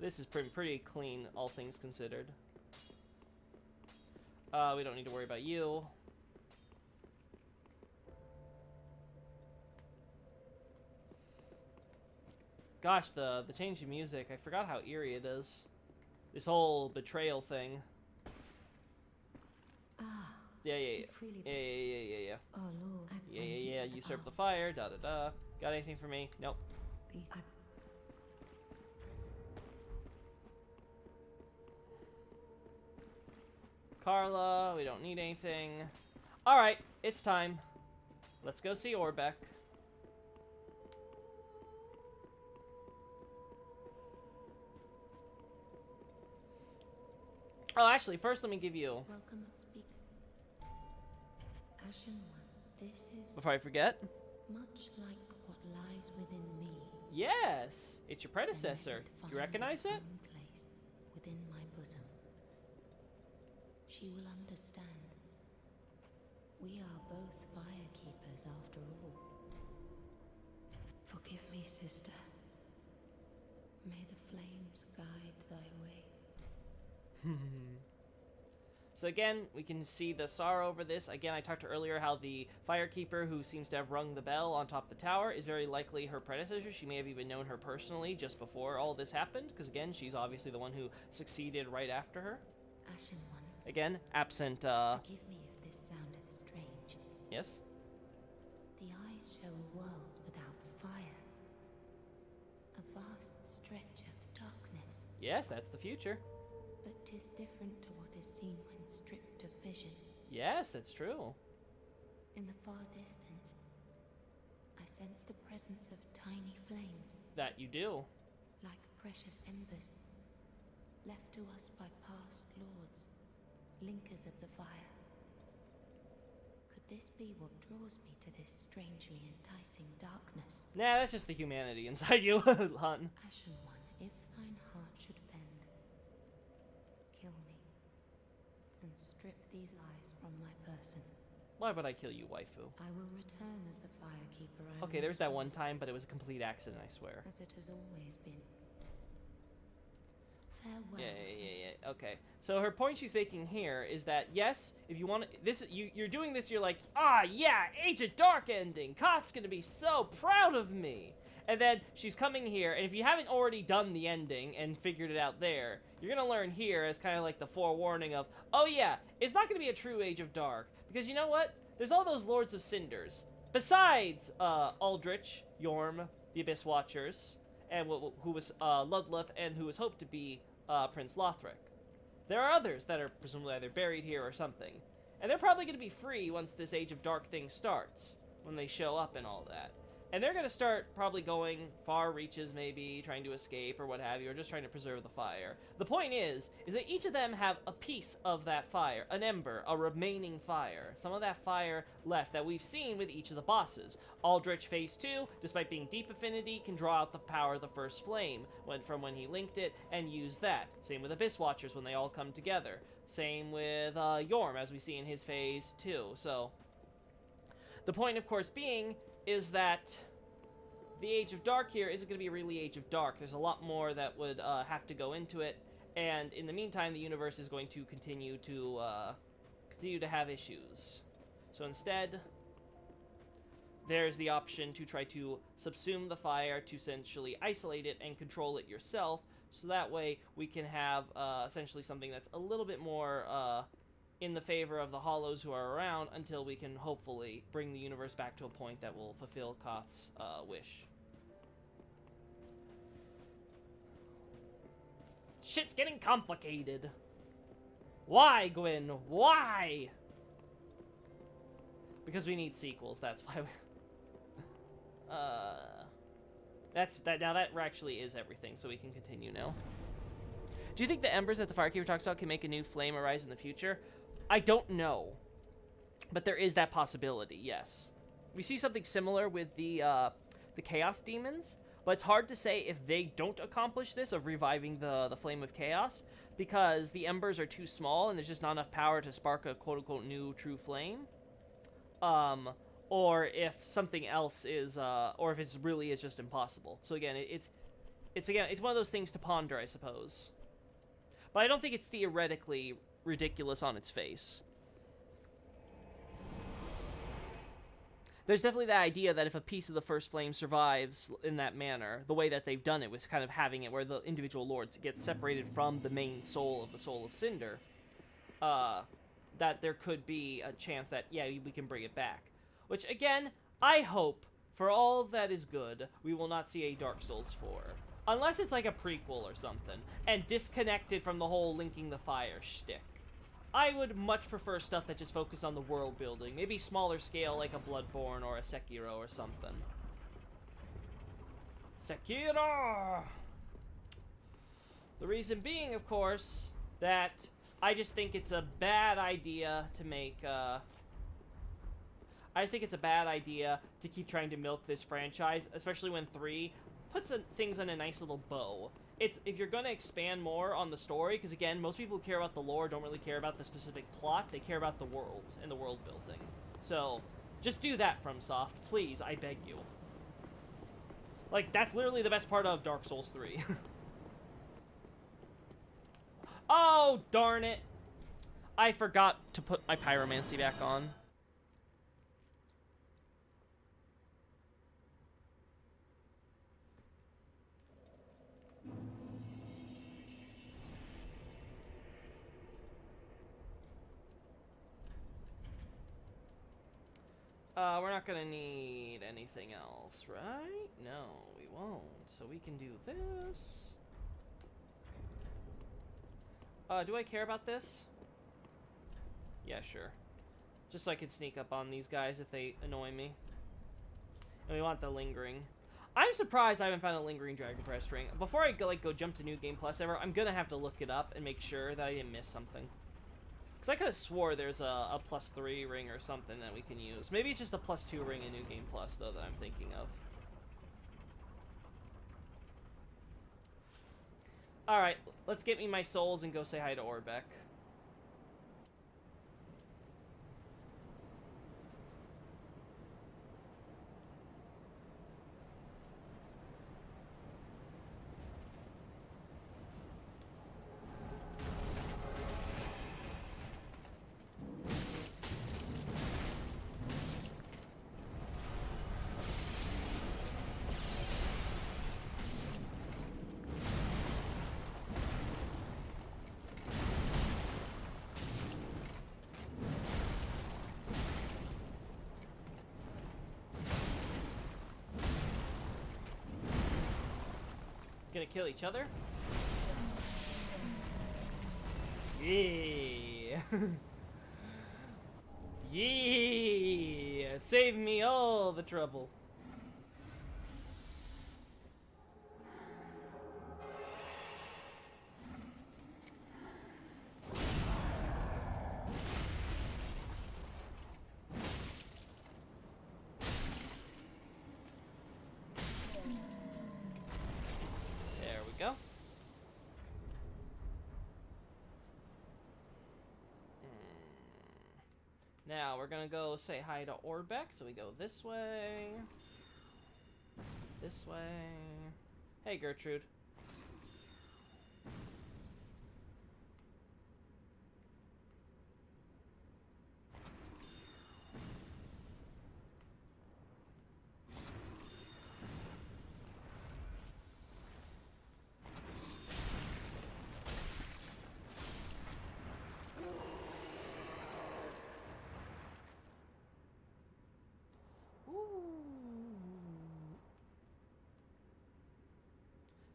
This is pretty clean, all things considered. We don't need to worry about you. Gosh, the change in music, I forgot how eerie it is. This whole betrayal thing. Yeah. Oh, Lord. Yeah. Usurp the fire, da-da-da. Got anything for me? Nope. Carla, we don't need anything. Alright, it's time. Let's go see Orbeck. Oh, actually, first let me give you... Welcome, speak. Ashen One, this is... Before I forget... much like what lies within me. Yes! It's your predecessor. Do you recognize it? Place within my bosom. She will understand. We are both firekeepers after all. Forgive me, sister. May the flames guide thy way. So again, we can see the sorrow over this. Again, I talked earlier how the firekeeper who seems to have rung the bell on top of the tower is very likely her predecessor. She may have even known her personally just before all this happened, because again, she's obviously the one who succeeded right after her. Ashen One. Again, absent, Forgive me if this soundeth strange. Yes? The eyes show a world without fire. A vast stretch of darkness. Yes, that's the future. But 'tis different to what is seen when stripped of vision. Yes, that's true. In the far distance, I sense the presence of tiny flames. That you do. Like precious embers, left to us by past lords, linkers of the fire. Could this be what draws me to this strangely enticing darkness? Nah, that's just the humanity inside you, Hun. Ashen One, if thine heart should bend, kill me, and strip these eyes from my person. Why would I kill you, waifu? I will return as the firekeeper I Okay, there's that once one was, time, but it was a complete accident, I swear. as it has always been. Farewell. Yeah. Okay. So her point she's making here is that yes, if you want this, you're doing this. You're like, yeah, Age of Dark ending. Koth's gonna be so proud of me. And then she's coming here, and if you haven't already done the ending and figured it out there, you're going to learn here as kind of like the forewarning of, oh yeah, it's not going to be a true Age of Dark. Because you know what? There's all those Lords of Cinders. Besides Aldrich, Yorm, the Abyss Watchers, and who was Ludleth, and who was hoped to be Prince Lothric. There are others that are presumably either buried here or something. And they're probably going to be free once this Age of Dark thing starts, when they show up and all that. And they're going to start probably going far reaches, maybe, trying to escape or what have you, or just trying to preserve the fire. The point is that each of them have a piece of that fire, an ember, a remaining fire. Some of that fire left that we've seen with each of the bosses. Aldrich Phase 2, despite being deep affinity, can draw out the power of the first flame from when he linked it and use that. Same with Abyss Watchers when they all come together. Same with Yorm, as we see in his Phase 2. So, the point, of course, being is that the Age of Dark here isn't going to be really Age of Dark. There's a lot more that would have to go into it, and in the meantime, the universe is going to continue to have issues. So instead, there's the option to try to subsume the fire, to essentially isolate it and control it yourself, so that way we can have essentially something that's a little bit more in the favor of the Hollows who are around until we can hopefully bring the universe back to a point that will fulfill Koth's wish. Shit's getting complicated. Why, Gwyn? Why? Because we need sequels, that's why we... Now that actually is everything, so we can continue now. Do you think the embers that the Firekeeper talks about can make a new flame arise in the future? I don't know, but there is that possibility, yes. We see something similar with the Chaos Demons, but it's hard to say if they don't accomplish this of reviving the Flame of Chaos, because the embers are too small and there's just not enough power to spark a quote-unquote new true flame. Or if something else is, or if it really is just impossible. So again, it's one of those things to ponder, I suppose. But I don't think it's theoretically ridiculous on its face. There's definitely that idea that if a piece of the first flame survives in that manner, the way that they've done it was kind of having it where the individual lords get separated from the main soul of the Soul of Cinder, that there could be a chance that, yeah, we can bring it back. Which, again, I hope, for all that is good, we will not see a Dark Souls 4. Unless it's like a prequel or something, and disconnected from the whole linking the fire shtick. I would much prefer stuff that just focused on the world building. Maybe smaller scale like a Bloodborne or a Sekiro or something. Sekiro! The reason being, of course, that I just think it's a bad idea to make, I just think it's a bad idea to keep trying to milk this franchise, especially when 3 puts things on a nice little bow. If you're going to expand more on the story, because again, most people who care about the lore don't really care about the specific plot, they care about the world and the world building. So, just do that, FromSoft, please, I beg you. Like, that's literally the best part of Dark Souls 3. Oh, darn it! I forgot to put my pyromancy back on. We're not gonna need anything else, right? No, we won't. So we can do this. Do I care about this? Yeah, sure. Just so I can sneak up on these guys if they annoy me. And we want the lingering. I'm surprised I haven't found a lingering Dragon Press ring. Before I go jump to New Game Plus ever, I'm gonna have to look it up and make sure that I didn't miss something. Because I could have swore there's a +3 ring or something that we can use. Maybe it's just a +2 ring in New Game Plus, though, that I'm thinking of. Alright, let's get me my souls and go say hi to Orbeck. kill each other? Yeah. Yeah. Save me all the trouble. There we go. Now we're gonna go say hi to Orbeck, so we go this way. This way. Hey, Gertrude.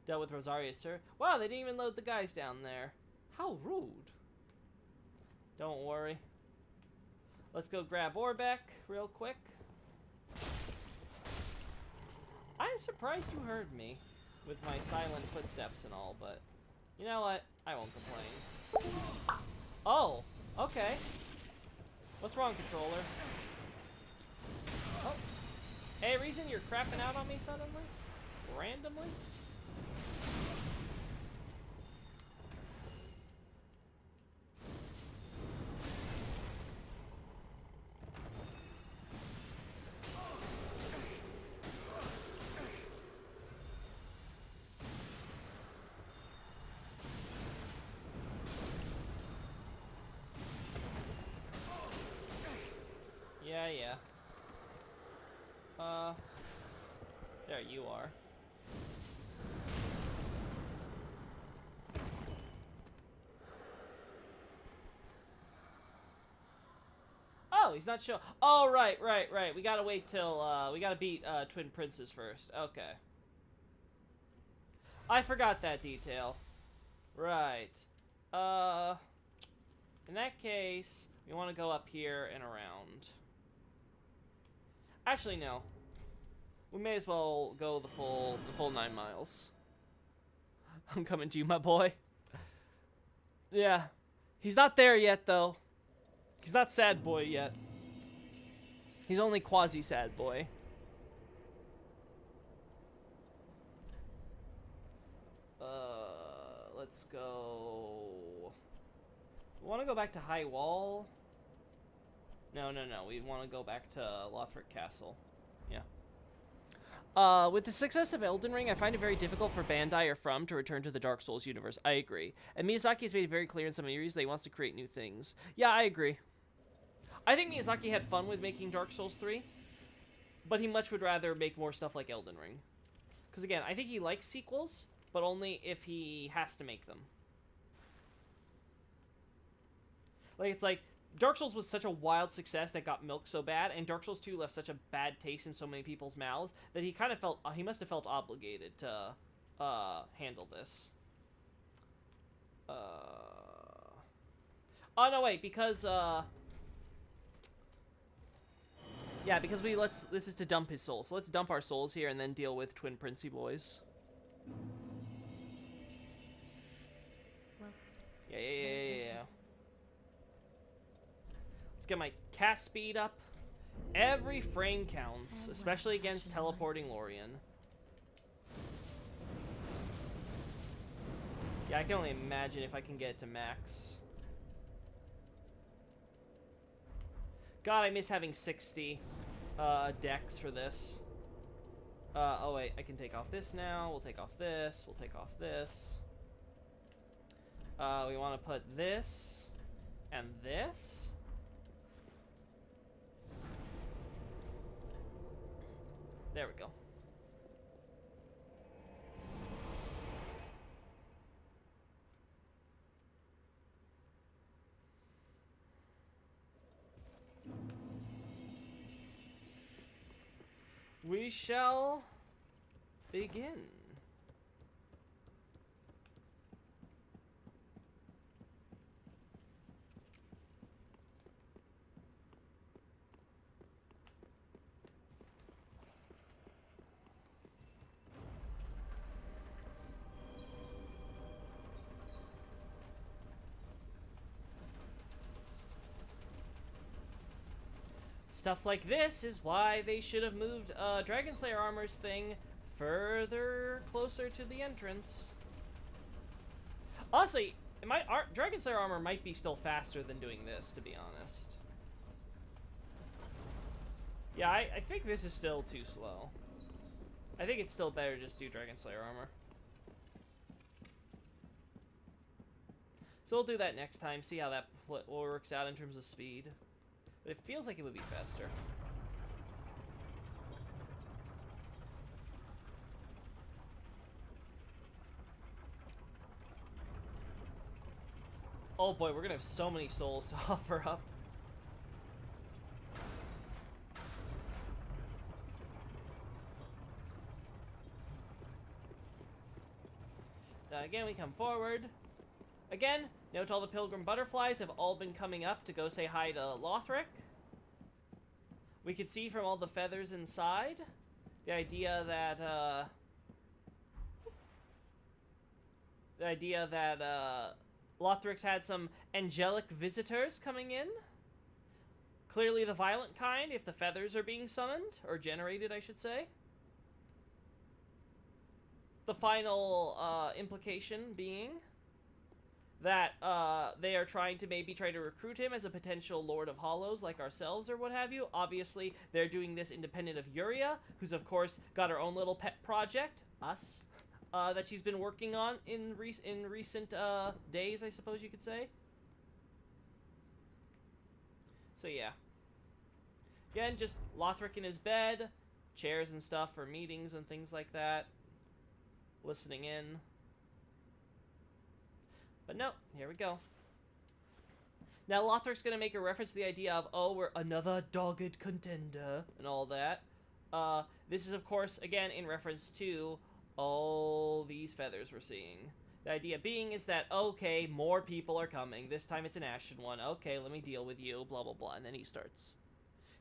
Dealt with Rosaria, sir. Wow, they didn't even load the guys down there. How rude. Don't worry. Let's go grab Orbeck real quick. I'm surprised you heard me with my silent footsteps and all, but you know what? I won't complain. Oh, okay. What's wrong, controller? Oh. Hey, reason you're crapping out on me suddenly? Randomly? Yeah. There you are. Oh, he's not sure. Oh, right. We gotta wait till, we gotta beat, Twin Princes first. Okay. I forgot that detail. Right. In that case, we want to go up here and around. Actually, no. We may as well go the full 9 miles. I'm coming to you, my boy. Yeah. He's not there yet, though. He's not sad boy yet. He's only quasi-sad boy. Let's go... We want to go back to High Wall? No. We want to go back to Lothric Castle. Yeah. With the success of Elden Ring, I find it very difficult for Bandai or From to return to the Dark Souls universe. I agree. And Miyazaki has made it very clear in some areas that he wants to create new things. Yeah, I agree. I think Miyazaki had fun with making Dark Souls 3, but he much would rather make more stuff like Elden Ring. Because again, I think he likes sequels, but only if he has to make them. Like, it's like, Dark Souls was such a wild success that got milked so bad, and Dark Souls 2 left such a bad taste in so many people's mouths that he kind of felt, he must have felt obligated to handle this. Oh, no, wait, because, yeah, because this is to dump his soul, so let's dump our souls here and then deal with Twin Princey boys. Yeah. Let's get my cast speed up. Every frame counts, especially against teleporting Lorian. Yeah, I can only imagine if I can get it to max. God, I miss having 60 decks for this. Oh wait, I can take off this now. We'll take off this. We'll take off this. We want to put this and this. There we go. We shall begin. stuff like this is why they should have moved Dragon Slayer armor's thing further closer to the entrance. Honestly, Dragon Slayer armor might be still faster than doing this, to be honest. Yeah, I think this is still too slow. I think it's still better to just do Dragon Slayer armor. So we'll do that next time, see how that works out in terms of speed. But it feels like it would be faster. Oh boy, we're gonna have so many souls to offer up. Again, we come forward. Again, note all the pilgrim butterflies have all been coming up to go say hi to Lothric. We can see from all the feathers inside the idea that Lothric's had some angelic visitors coming in. Clearly the violent kind, if the feathers are being summoned, or generated, I should say. The final implication being that they are trying to maybe try to recruit him as a potential Lord of Hollows like ourselves or what have you. Obviously, they're doing this independent of Yuria, who's of course got her own little pet project, us, that she's been working on in recent days, I suppose you could say. So yeah. Again, just Lothric in his bed, chairs and stuff for meetings and things like that. Listening in. But no, here we go. Now Lothric's gonna make a reference to the idea of, oh, we're another dogged contender and all that. This is of course, again, in reference to all these feathers we're seeing. The idea being is that, okay, more people are coming. This time it's an Ashen one. Okay, let me deal with you, blah, blah, blah. And then he starts.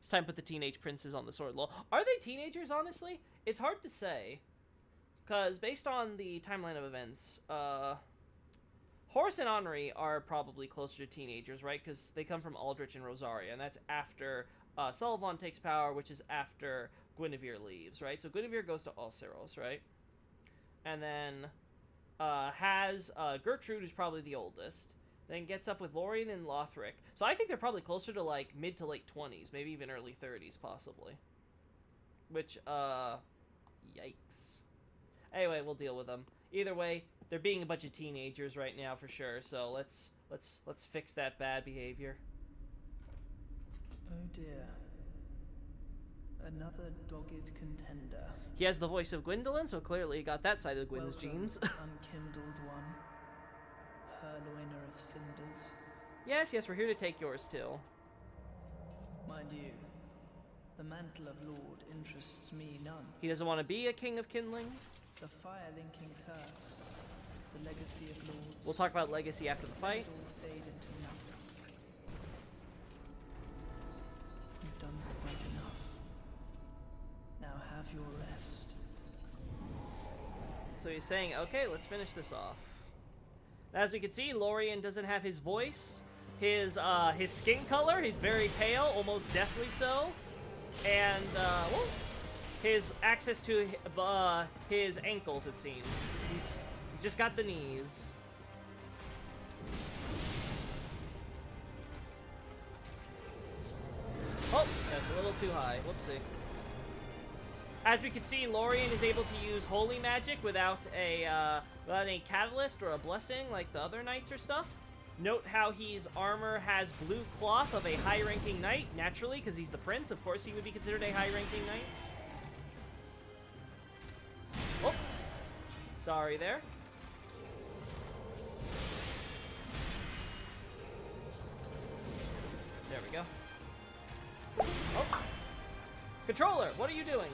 It's time to put the teenage princes on the sword law. Are they teenagers, honestly? It's hard to say. Because based on the timeline of events, Horus and Henri are probably closer to teenagers, right? Because they come from Aldrich and Rosaria, and that's after Sullivan takes power, which is after Guinevere leaves, right? So Guinevere goes to Alceros, right? And then has Gertrude, who's probably the oldest, then gets up with Lorian and Lothric. So I think they're probably closer to like mid to late 20s, maybe even early 30s, possibly. Which, yikes. Anyway, we'll deal with them. Either way, they're being a bunch of teenagers right now for sure. So let's fix that bad behavior. Oh dear. Another dogged contender. He has the voice of Gwendolyn, so clearly he got that side of Gwyn's genes. Unkindled one. Purloiner of cinders. Yes, we're here to take yours too. Mind you, the mantle of Lord interests me none. He doesn't want to be a king of kindling. The fire-linking curse, the legacy of lords. We'll talk about legacy after the fight. All fade into nothing. You've done quite enough. Now have your rest. So he's saying, okay, let's finish this off. As we can see, Lorian doesn't have his voice, his skin color. He's very pale, almost deathly so, and well, his access to his ankles, it seems. He's just got the knees. Oh, that's a little too high. Whoopsie. As we can see, Lorian is able to use holy magic without any catalyst or a blessing like the other knights or stuff. Note how his armor has blue cloth of a high-ranking knight, naturally, because he's the prince. Of course, he would be considered a high-ranking knight. Oh, sorry there. There we go. Oh, controller, what are you doing?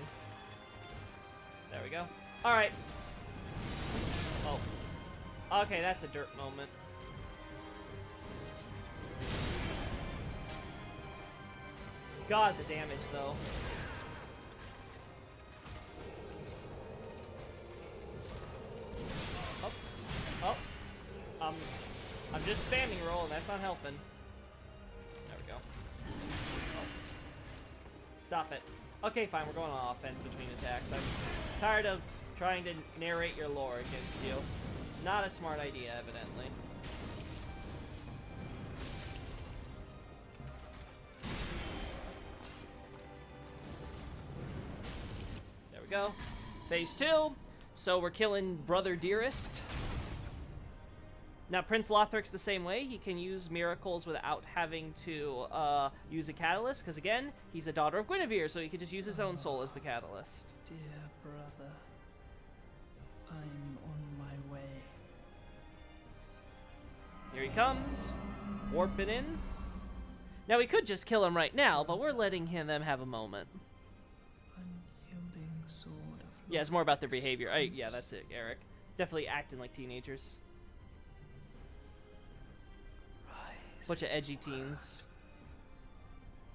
There we go. All right. Oh. Okay, that's a dirt moment. God, the damage, though. Oh. Oh. I'm just spamming roll, and that's not helping. There we go. Stop it. Okay, fine, we're going on offense between attacks. I'm tired of trying to narrate your lore against you. Not a smart idea, evidently. There we go. Phase 2. So we're killing Brother Dearest. Now, Prince Lothric's the same way. He can use miracles without having to use a catalyst, because again, he's a daughter of Guinevere, so he could just use his own soul as the catalyst. Dear brother, I'm on my way. Here he comes, warping in. Now, we could just kill him right now, but we're letting them have a moment. Unyielding sword of Yeah, it's more about their behavior. Yeah, that's it, Eric. Definitely acting like teenagers. Bunch of edgy teens.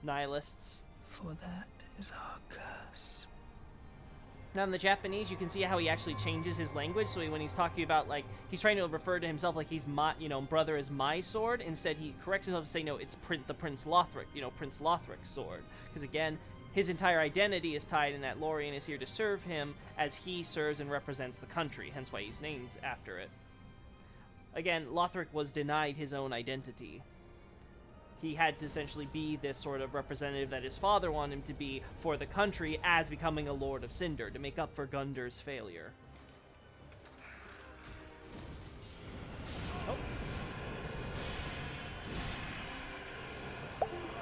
Nihilists. For that is our curse. Now in the Japanese, you can see how he actually changes his language. So when he's talking about, like, he's trying to refer to himself like he's my, brother is my sword. Instead, he corrects himself to say, no, it's the Prince Lothric, Prince Lothric's sword. Because again, his entire identity is tied in that Lorian is here to serve him as he serves and represents the country. Hence why he's named after it. Again, Lothric was denied his own identity. He had to essentially be this sort of representative that his father wanted him to be for the country as becoming a Lord of Cinder to make up for Gundur's failure. Oh.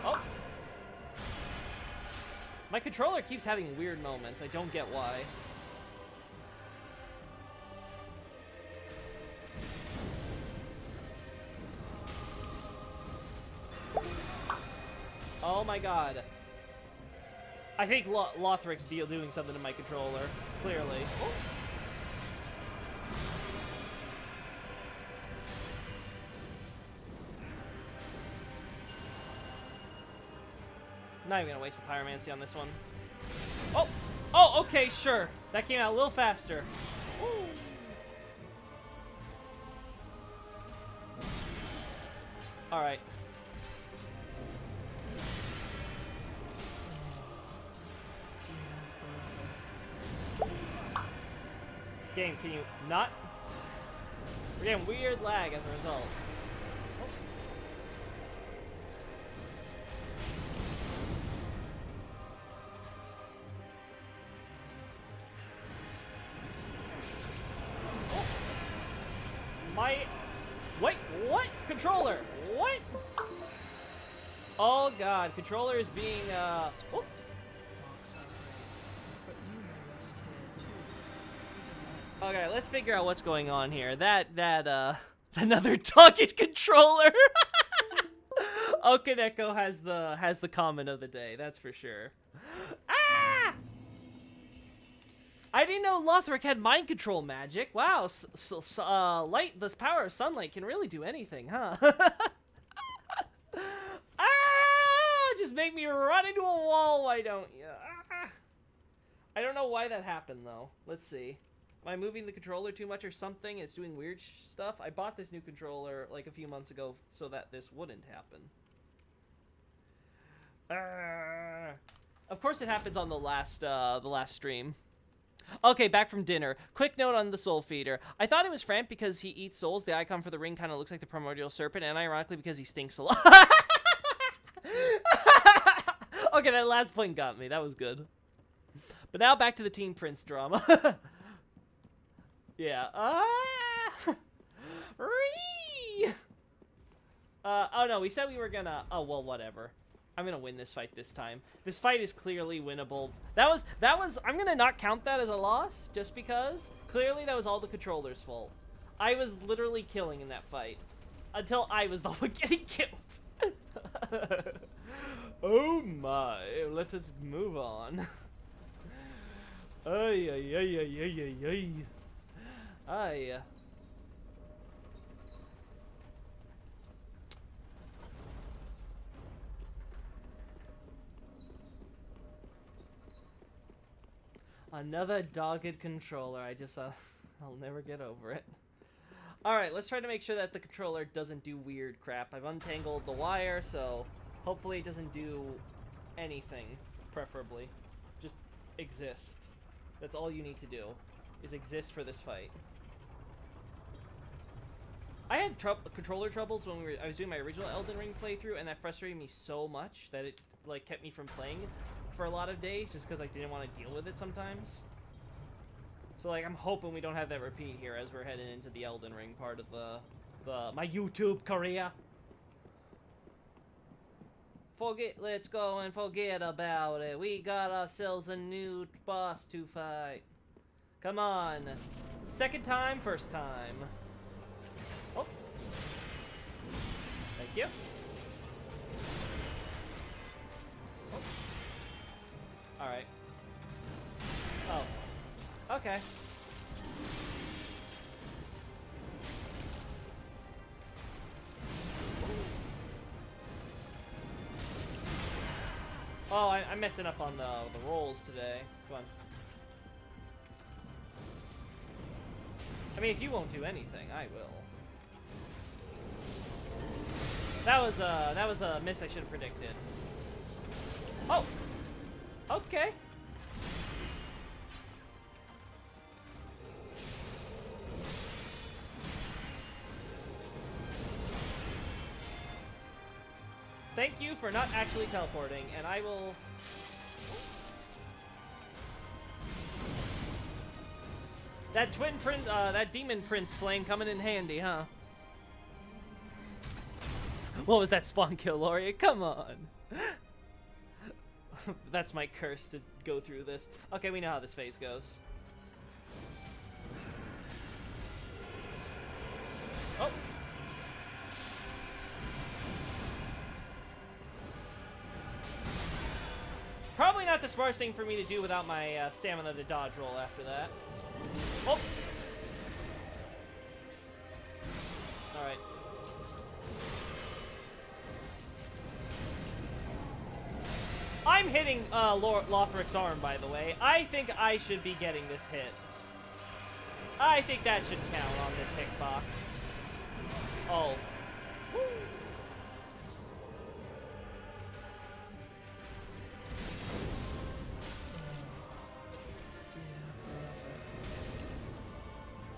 Oh. My controller keeps having weird moments. I don't get why. Oh my god. I think Lothric's doing something to my controller. Clearly. Oh. Not even gonna waste a pyromancy on this one. Oh! Oh, okay, sure. That came out a little faster. Ooh. Alright. Game, can you not? We're getting weird lag as a result. Oh. My... Wait, what? Controller! What? Oh god, controller is being, Oh. Okay, let's figure out what's going on here. Another target controller. Okaneko has the comment of the day, that's for sure. Ah! I didn't know Lothric had mind control magic. Wow, light, this power of sunlight can really do anything, huh? Ah! Just make me run into a wall, why don't you? Ah! I don't know why that happened though. Let's see. Am I moving the controller too much or something? It's doing weird stuff. I bought this new controller like a few months ago so that this wouldn't happen. Of course it happens on the last stream. Okay, back from dinner. Quick note on the soul feeder. I thought it was Framp because he eats souls. The icon for the ring kind of looks like the primordial serpent, and ironically because he stinks a lot. Okay, that last point got me. That was good. But now back to the Teen Prince drama. Yeah. Oh no, we said we were gonna... Oh, well, whatever. I'm gonna win this fight this time. This fight is clearly winnable. That was... I'm gonna not count that as a loss, just because. Clearly, that was all the controller's fault. I was literally killing in that fight. Until I was the one getting killed. Oh my. Let us move on. Ay, ay, ay, ay, ay, ay, ay. Aye. Another dogged controller. I'll never get over it. Alright, let's try to make sure that the controller doesn't do weird crap. I've untangled the wire, so hopefully it doesn't do anything. preferably. Just exist. That's all you need to do, is exist for this fight. I had controller troubles when I was doing my original Elden Ring playthrough, and that frustrated me so much that it like kept me from playing for a lot of days, just because I didn't want to deal with it sometimes. So like, I'm hoping we don't have that repeat here as we're heading into the Elden Ring part of my YouTube career. Let's go and forget about it. We got ourselves a new boss to fight. Come on. Second time, first time. Oh. Thank you. Oh. Alright. Oh. Okay. Oh, I'm messing up on the rolls today. Come on. I mean, if you won't do anything, I will. That was a miss I should have predicted. Oh. Okay. Thank you for not actually teleporting, and I will... That that demon prince flame coming in handy, huh? What was that spawn kill, Lorian? Come on! That's my curse to go through this. Okay, we know how this phase goes. Oh! Probably not the smartest thing for me to do without my stamina to dodge roll after that. Oh! Alright. I'm hitting Lothric's arm, by the way. I think I should be getting this hit. I think that should count on this hitbox. Oh. Woo.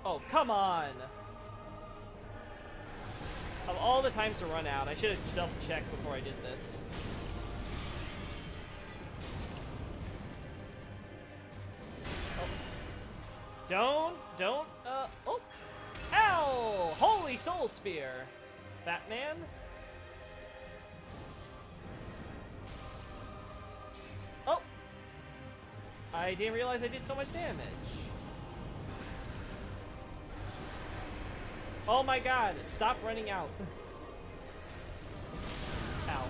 Oh, come on! Of all the times to run out, I should have double-checked before I did this. Oh. Don't, oh! Ow! Holy Soul Spear! Batman? Oh! I didn't realize I did so much damage. Oh my god, stop running out. Ow.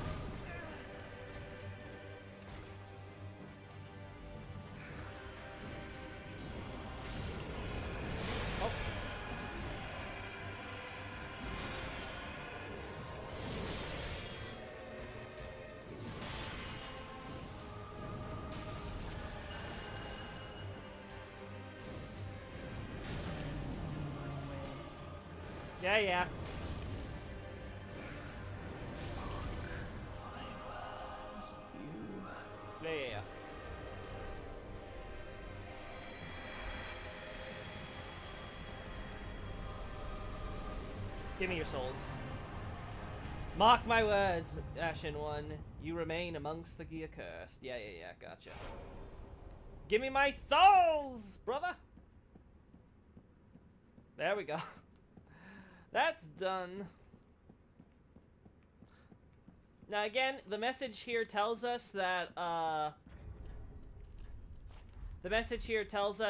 Oh. Yeah, yeah. Yeah, yeah, yeah. Give me your souls. Mark my words, Ashen One. You remain amongst the accursed. Yeah, yeah, yeah. Gotcha. Give me my souls, brother. There we go. That's done. Now again, the message here tells us that,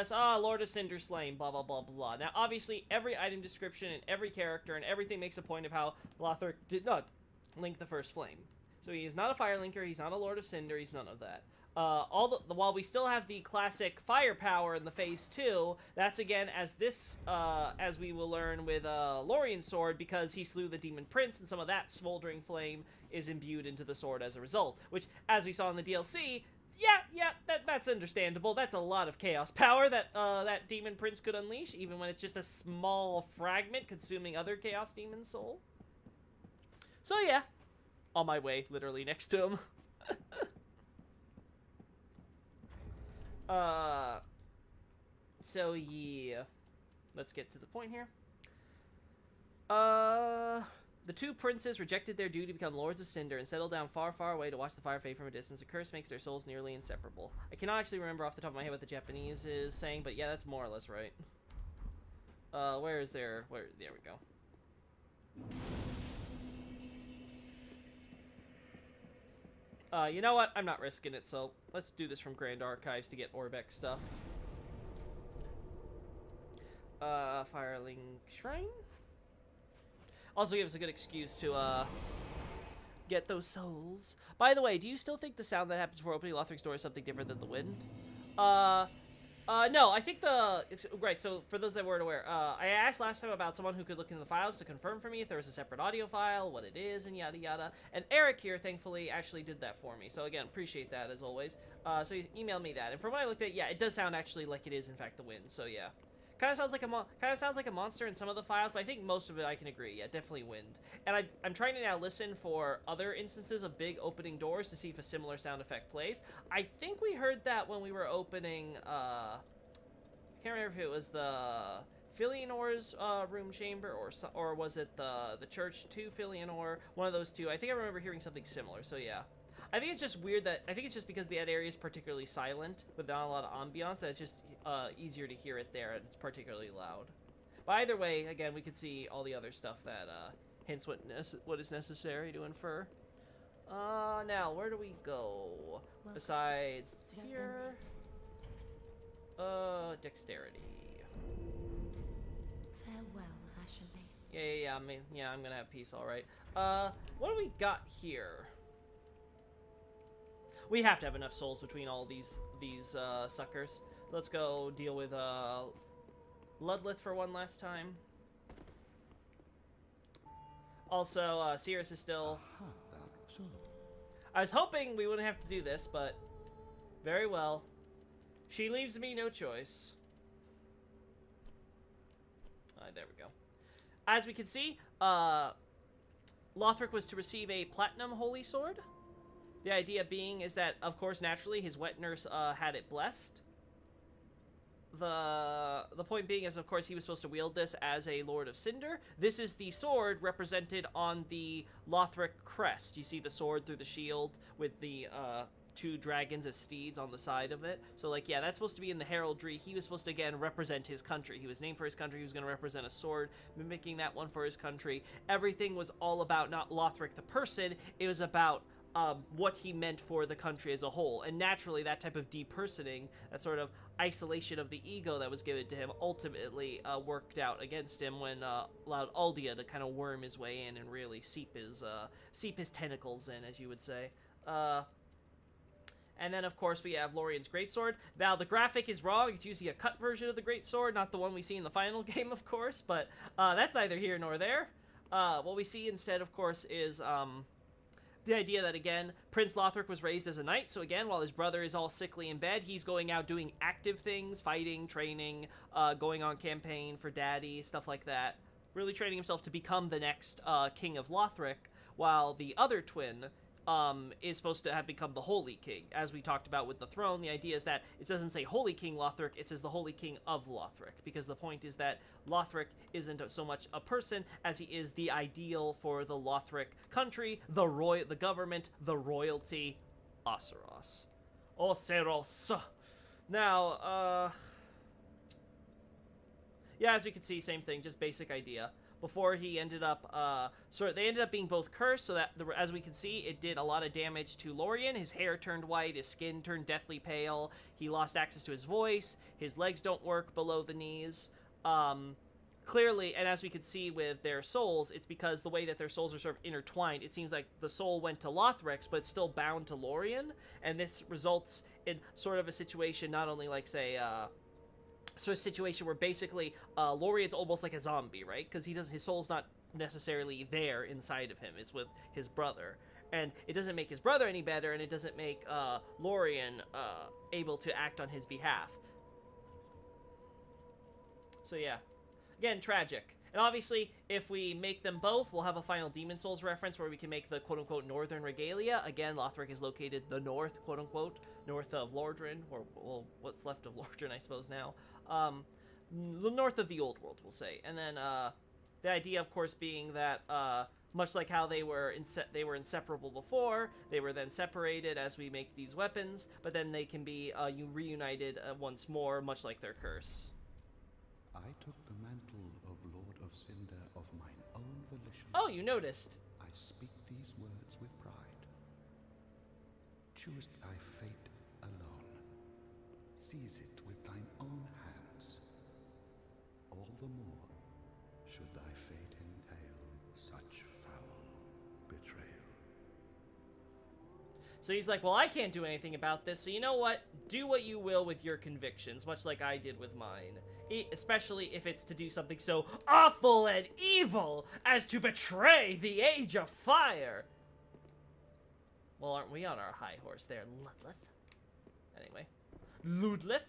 Lord of Cinder slain, blah, blah, blah, blah. Now, obviously, every item description and every character and everything makes a point of how Lothric did not link the first flame. So he is not a Firelinker, he's not a Lord of Cinder, he's none of that. While we still have the classic firepower in the Phase 2, that's again as we will learn with Lorian's sword, because he slew the Demon Prince, and some of that smoldering flame is imbued into the sword as a result. Which, as we saw in the DLC, that's understandable. That's a lot of chaos power that that Demon Prince could unleash, even when it's just a small fragment consuming other Chaos Demon's soul. So yeah, on my way, literally next to him. So yeah, let's get to the point here. The two princes rejected their duty to become lords of Cinder and settled down far, far away to watch the fire fade from a distance. A curse makes their souls nearly inseparable. I cannot actually remember off the top of my head what the Japanese is saying, but yeah, that's more or less right. Where is there? Where? There we go. You know what? I'm not risking it, so let's do this from Grand Archives to get Orbeck stuff. Firelink Shrine? Also gives us a good excuse to, get those souls. By the way, do you still think the sound that happens before opening Lothric's door is something different than the wind? No, I think right, so for those that weren't aware, I asked last time about someone who could look into the files to confirm for me if there was a separate audio file, what it is, and yada yada. And Eric here, thankfully, actually did that for me. So again, appreciate that as always. So he emailed me that. And from what I looked at, yeah, it does sound actually like it is in fact the wind, so yeah. Kind of sounds like a monster in some of the files, but I think most of it I can agree. Yeah, definitely wind. And I'm trying to now listen for other instances of big opening doors to see if a similar sound effect plays. I think we heard that when we were opening, I can't remember if it was the Filianor's room chamber or was it the church to Filianor, one of those two. I think I remember hearing something similar, so yeah. I think it's just weird that, I think it's just because that area is particularly silent, with not a lot of ambiance, that it's just easier to hear it there, and it's particularly loud. But either way, again, we could see all the other stuff that hints what is necessary to infer. Now, where do we go? Well, Besides here? Dexterity. Farewell, Ashen Maiden. Yeah, I'm gonna have peace, alright. What do we got here? We have to have enough souls between all these suckers. Let's go deal with Ludleth for one last time. Also, Cirrus is still... I was hoping we wouldn't have to do this, but very well. She leaves me no choice. There we go. As we can see, Lothric was to receive a Platinum Holy Sword. The idea being is that, of course, naturally, his wet nurse had it blessed. The point being is, of course, he was supposed to wield this as a Lord of Cinder. This is the sword represented on the Lothric crest. You see the sword through the shield with the two dragons as steeds on the side of it. So, like, yeah, that's supposed to be in the heraldry. He was supposed to, again, represent his country. He was named for his country. He was going to represent a sword, mimicking that one for his country. Everything was all about not Lothric the person. It was about what he meant for the country as a whole. And naturally, that type of depersoning, that sort of isolation of the ego that was given to him, ultimately worked out against him when allowed Aldia to kind of worm his way in and really seep his tentacles in, as you would say. And then, of course, we have Lorian's Greatsword. Now, the graphic is wrong. It's usually a cut version of the Greatsword, not the one we see in the final game, of course. But that's neither here nor there. What we see instead, of course, is... the idea that, again, Prince Lothric was raised as a knight, so again, while his brother is all sickly in bed, he's going out doing active things, fighting, training, going on campaign for daddy, stuff like that. Really training himself to become the next king of Lothric, while the other twin is supposed to have become the Holy King. As we talked about with the throne, the idea is that it doesn't say Holy King Lothric, it says the Holy King of Lothric, because the point is that Lothric isn't so much a person as he is the ideal for the Lothric country, the government, the royalty, Oseros. Oseros. Now, yeah, as we can see, same thing, just basic idea. Before he ended up, they ended up being both cursed, so that, as we can see, it did a lot of damage to Lorian. His hair turned white, his skin turned deathly pale, he lost access to his voice, his legs don't work below the knees. Clearly, and as we could see with their souls, it's because the way that their souls are sort of intertwined, it seems like the soul went to Lothric's, but it's still bound to Lorian, and this results in sort of a situation, not only like, say, so a situation where basically Lorian's almost like a zombie, right? Because his soul's not necessarily there inside of him. It's with his brother. And it doesn't make his brother any better, and it doesn't make Lorian able to act on his behalf. So yeah. Again, tragic. And obviously, if we make them both, we'll have a final Demon Souls reference where we can make the quote-unquote Northern Regalia. Again, Lothric is located the north, quote-unquote, north of Lordran, or, well, what's left of Lordran, I suppose, now. North of the Old World, we'll say. And then, the idea, of course, being that, much like how they were inseparable before, they were then separated as we make these weapons, but then they can be reunited once more, much like their curse. I took the mantle of Lord of Cinder of mine own volition. Oh, you noticed. I speak these words with pride. Choose thy fate alone. Seize it with thine own hands. All the more should thy fate entail such foul betrayal. So he's like, well, I can't do anything about this, so you know what? Do what you will with your convictions, much like I did with mine. Especially if it's to do something so awful and evil as to betray the Age of Fire. Well, aren't we on our high horse there, Ludleth? Anyway. Ludleth?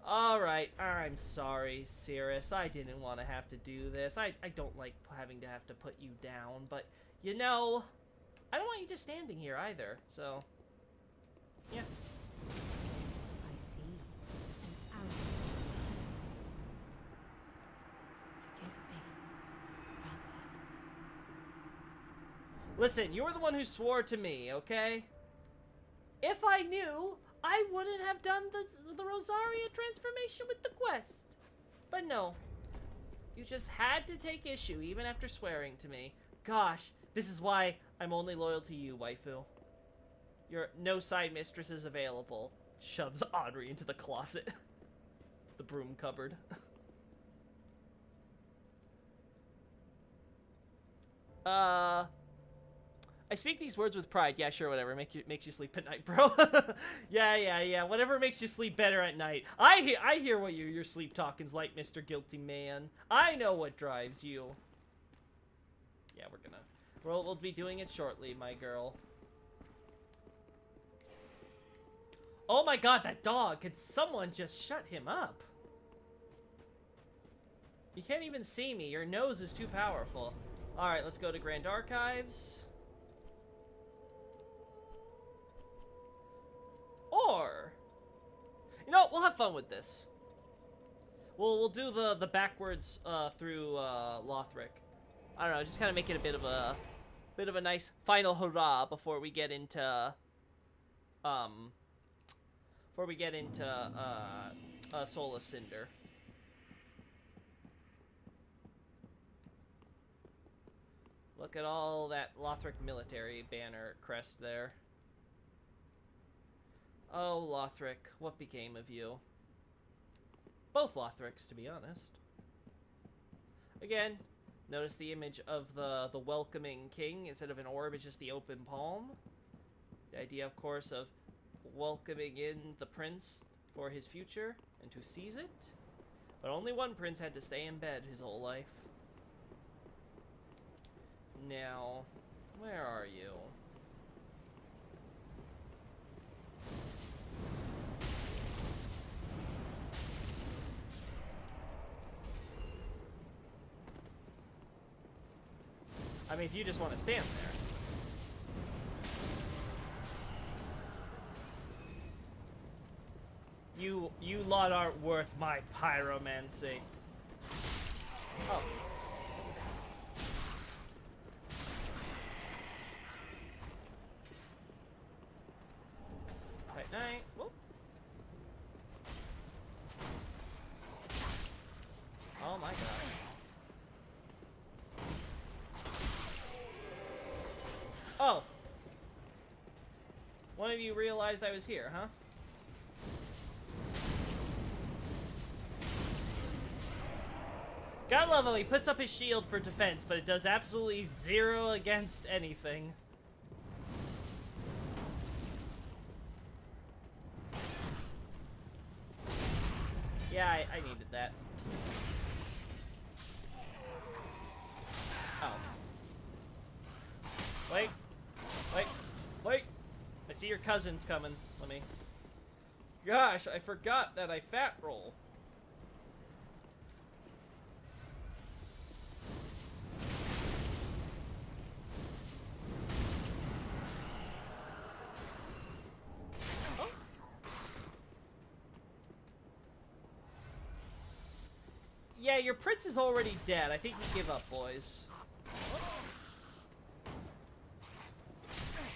Alright, I'm sorry, Cirrus. I didn't want to have to do this. I don't like having to have to put you down, but, you know, I don't want you just standing here either, so, yeah. I see. An arrow. Forgive me, brother. Listen, you were the one who swore to me, okay? If I knew, I wouldn't have done the Rosaria transformation with the quest. But no. You just had to take issue, even after swearing to me. Gosh, this is why I'm only loyal to you, waifu. Your no side mistresses available. Shoves Audrey into the closet. The broom cupboard. I speak these words with pride. Yeah, sure, whatever. Makes you sleep at night, bro. Yeah. Whatever makes you sleep better at night. I hear what your sleep talking's like, Mr. Guilty Man. I know what drives you. Yeah, we'll be doing it shortly, my girl. Oh my god, that dog! Could someone just shut him up? You can't even see me. Your nose is too powerful. Alright, let's go to Grand Archives. Or, you know, we'll have fun with this. We'll do the backwards through Lothric. I don't know, just kind of make it a bit of a nice final hurrah before we get into Soul of Cinder. Look at all that Lothric military banner crest there. Oh, Lothric, what became of you? Both Lothrics, to be honest. Again, notice the image of the welcoming king. Instead of an orb, it's just the open palm. The idea, of course, of welcoming in the prince for his future and to seize it. But only one prince had to stay in bed his whole life. Now, where are you? I mean, if you just want to stand there. You lot aren't worth my pyromancy. Oh. Night. Whoop. Oh my god. Oh. One of you realized I was here, huh? Gotta love how he puts up his shield for defense, but it does absolutely zero against anything. Yeah, I needed that. Oh. Wait. I see your cousin's coming. Let me... Gosh, I forgot that I fat roll. Yeah, your prince is already dead. I think you give up, boys.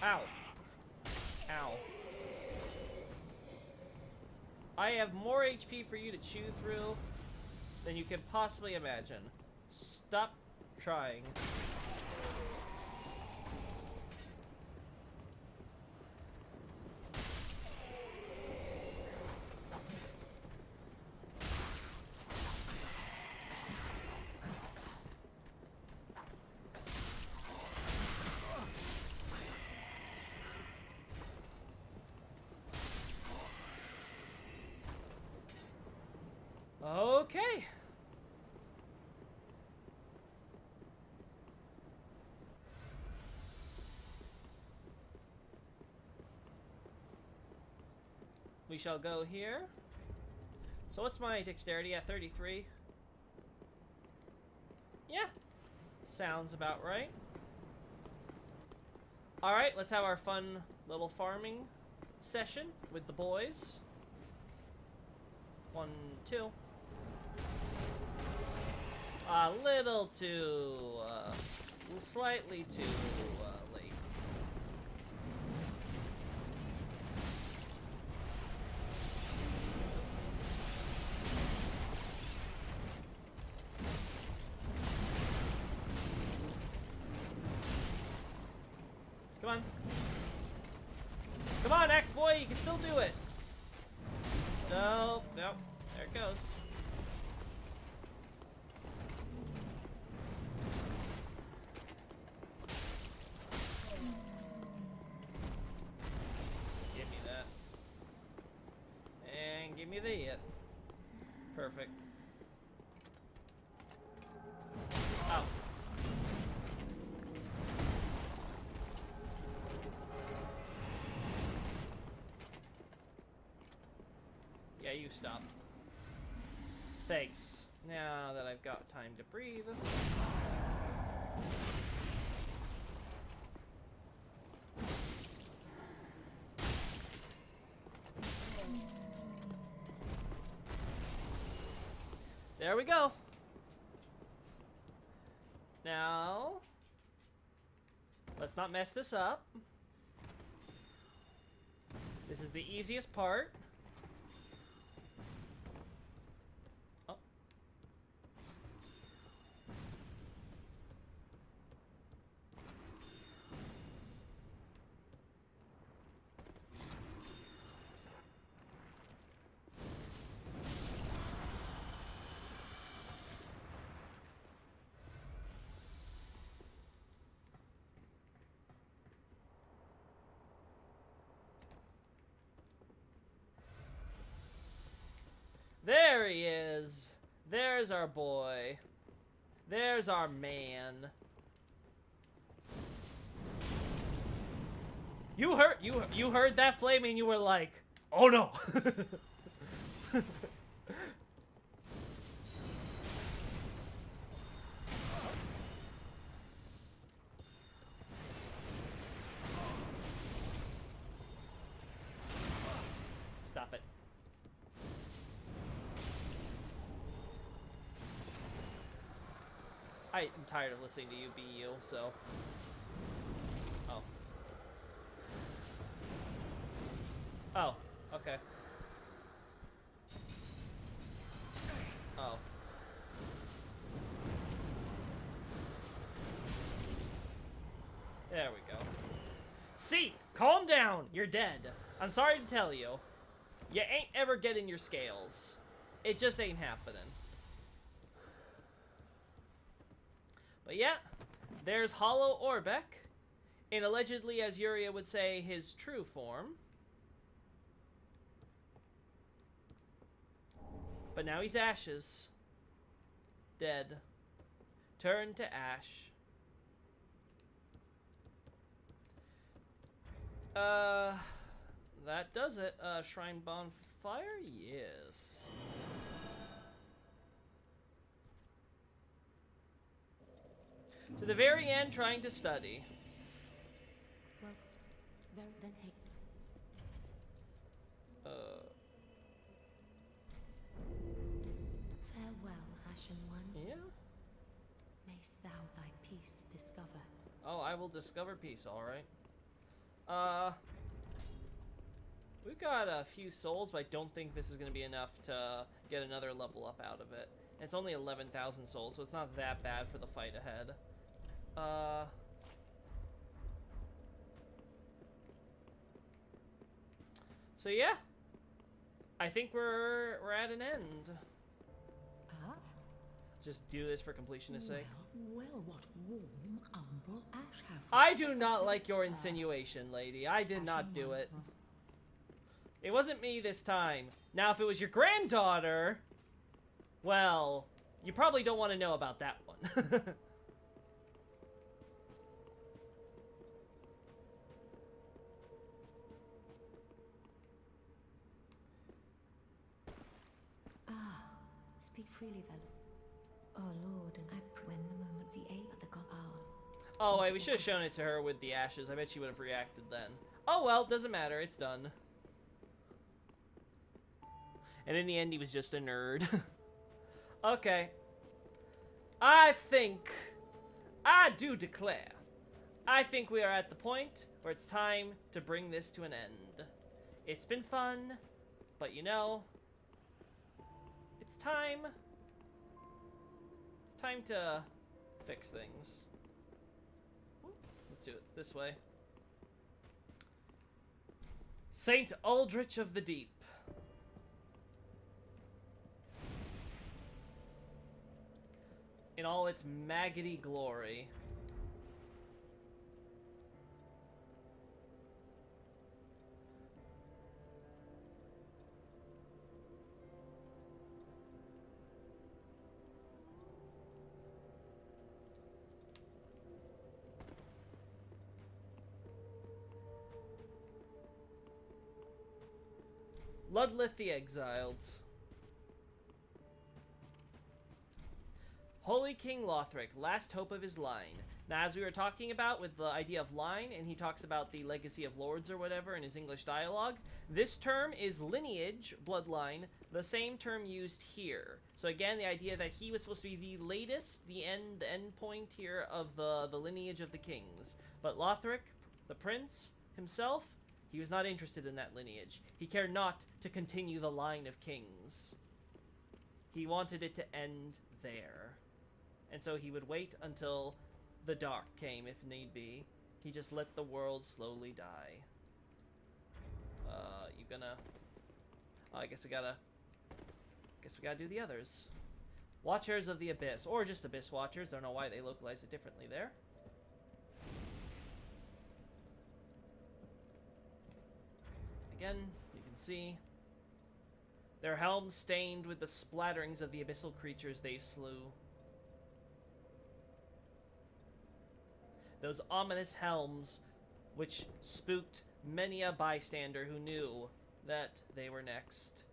Ow. Ow. I have more HP for you to chew through than you can possibly imagine. Stop trying. Okay. We shall go here. So what's my dexterity at 33? Yeah. Sounds about right. Alright, let's have our fun little farming session with the boys. 1, 2. A little too, slightly too, late. Come on. Come on, X-Boy, you can still do it. No, nope, there it goes. Give me the it. Perfect. Oh. Yeah, you stop. Thanks. Now that I've got time to breathe. There we go. Now, let's not mess this up. This is the easiest part. Oh. There he is. There's our boy. There's our man. You heard that flame and you were like, "Oh no." Stop it. I'm tired of listening to you be you, so. Oh. Oh, okay. Oh. There we go. See, calm down. You're dead. I'm sorry to tell you. You ain't ever getting your scales. It just ain't happening. But yeah, there's Hollow Orbeck, in allegedly, as Yuria would say, his true form. But now he's ashes. Dead. Turned to ash. That does it. Shrine Bonfire? Yes. To the very end, trying to study. Well, then hey. Farewell, Ashen discover. Oh, I will discover peace, alright. We've got a few souls, but I don't think this is going to be enough to get another level up out of it. And it's only 11,000 souls, so it's not that bad for the fight ahead. So yeah. I think we're at an end. Ah, Just do this for completionist sake. well, what warm umbral ash have I do not like your insinuation, lady. I did not do it. It wasn't me this time. Now, if it was your granddaughter, well, you probably don't want to know about that one. Speak freely then. Oh Lord, and I when the moment the ape of the god hour. Oh, wait, we should have shown it to her with the ashes. I bet she would have reacted then. Oh well, doesn't matter. It's done. And in the end, he was just a nerd. Okay. I do declare, I think we are at the point where it's time to bring this to an end. It's been fun, but you know, it's time to fix things. Let's do it this way. Saint Aldrich of the Deep. In all its maggoty glory. Ludleth the Exiled. Holy King Lothric, last hope of his line. Now, as we were talking about with the idea of line, and he talks about the legacy of lords or whatever in his English dialogue, this term is lineage, bloodline, the same term used here. So again, the idea that he was supposed to be the latest, the end point here of the lineage of the kings. But Lothric, the prince, himself, he was not interested in that lineage. He cared not to continue the line of kings. He wanted it to end there. And so he would wait until the dark came, if need be. He just let the world slowly die. You gonna... Oh, I guess we gotta do the others. Watchers of the Abyss, or just Abyss Watchers. Don't know why they localize it differently there. Again, you can see their helms stained with the splatterings of the abyssal creatures they slew. Those ominous helms which spooked many a bystander who knew that they were next.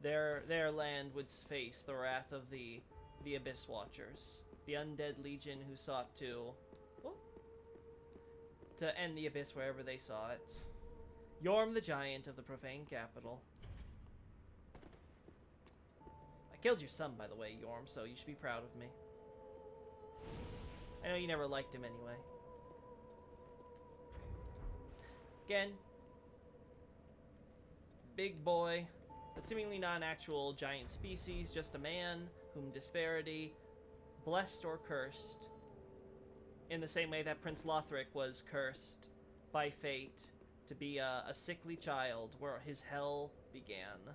Their land would face the wrath of the Abyss Watchers, the undead legion who sought to end the abyss wherever they saw it. Yorm the Giant of the profane capital. I killed your son, by the way, Yorm, so you should be proud of me. I know you never liked him anyway. Again, big boy, but seemingly not an actual giant species, just a man whom disparity blessed or cursed, in the same way that Prince Lothric was cursed by fate to be a sickly child where his hell began.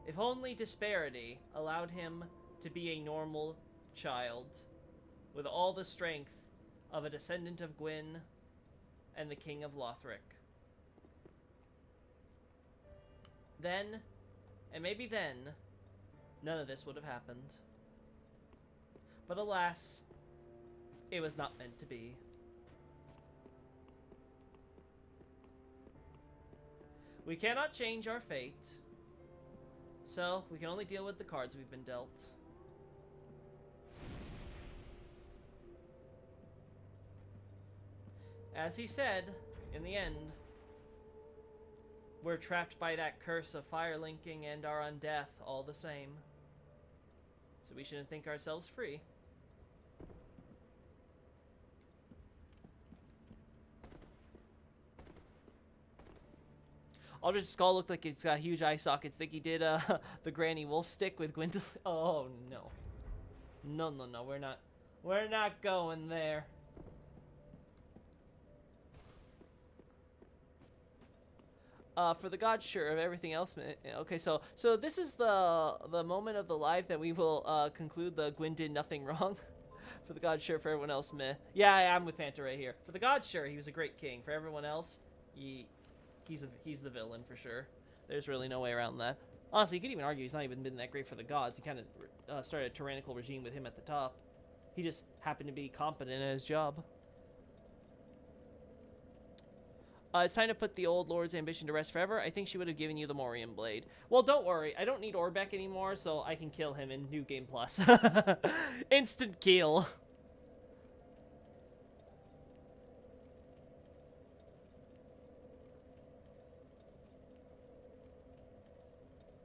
If only disparity allowed him to be a normal child, with all the strength of a descendant of Gwyn and the King of Lothric. Then, and maybe then, none of this would have happened. But alas, it was not meant to be. We cannot change our fate, so we can only deal with the cards we've been dealt. As he said, in the end, we're trapped by that curse of firelinking and are on death all the same. So we shouldn't think ourselves free. Aldrich's skull looked like it's got huge eye sockets. Think he did the Granny Wolf stick with Gwendolyn? Oh no. No, no, no, we're not going there. For the god, sure. Of everything else, okay. So this is the moment of the live that we will conclude the Gwyn did nothing wrong. For the god, sure. For everyone else, meh. Yeah, I'm with Panta right here. For the god, sure. He was a great king. For everyone else, he's the villain for sure. There's really no way around that. Honestly, you could even argue he's not even been that great for the gods. He kind of started a tyrannical regime with him at the top. He just happened to be competent at his job. It's time to put the old lord's ambition to rest forever. I think she would have given you the Morian blade. Well, don't worry. I don't need Orbeck anymore, so I can kill him in New Game Plus. Instant kill.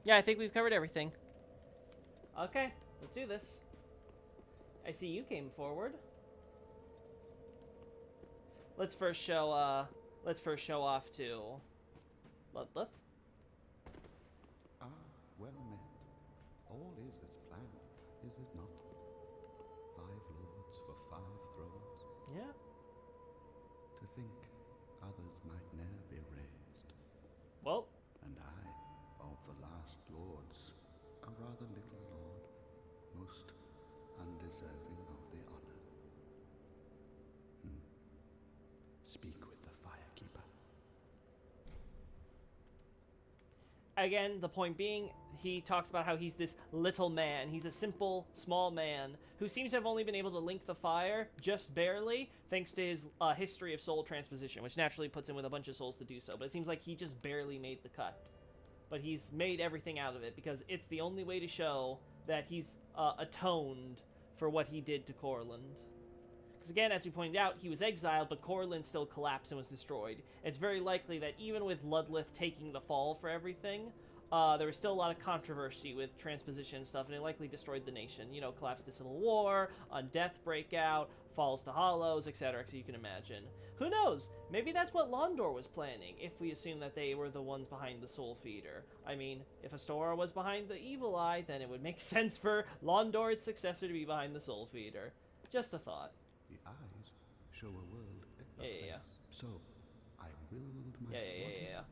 Yeah, I think we've covered everything. Okay, let's do this. I see you came forward. Let's first show off to Ludleth. Ah, well met. All is as planned, is it not? 5 lords for 5 thrones. Yeah. To think others might ne'er be raised. Well. And I, of the last lords, a rather little lord, most undeserving of the honor. Speak with the firekeeper. Again, the point being, he talks about how he's this little man. He's a simple, small man who seems to have only been able to link the fire just barely, thanks to his history of soul transposition, which naturally puts him with a bunch of souls to do so. But it seems like he just barely made the cut. But he's made everything out of it, because it's the only way to show that he's atoned for what he did to Corland. Because again, as we pointed out, he was exiled, but Corland still collapsed and was destroyed. It's very likely that even with Ludleth taking the fall for everything, there was still a lot of controversy with transposition and stuff, and it likely destroyed the nation. You know, collapse to civil war, undeath breakout, falls to hollows, etc., so you can imagine. Who knows? Maybe that's what Londor was planning, if we assume that they were the ones behind the Soul Feeder. I mean, if Astora was behind the Evil Eye, then it would make sense for Londor, its successor, to be behind the Soul Feeder. Just a thought. The eyes show a world, a Yeah. place. So, I willed my Yeah.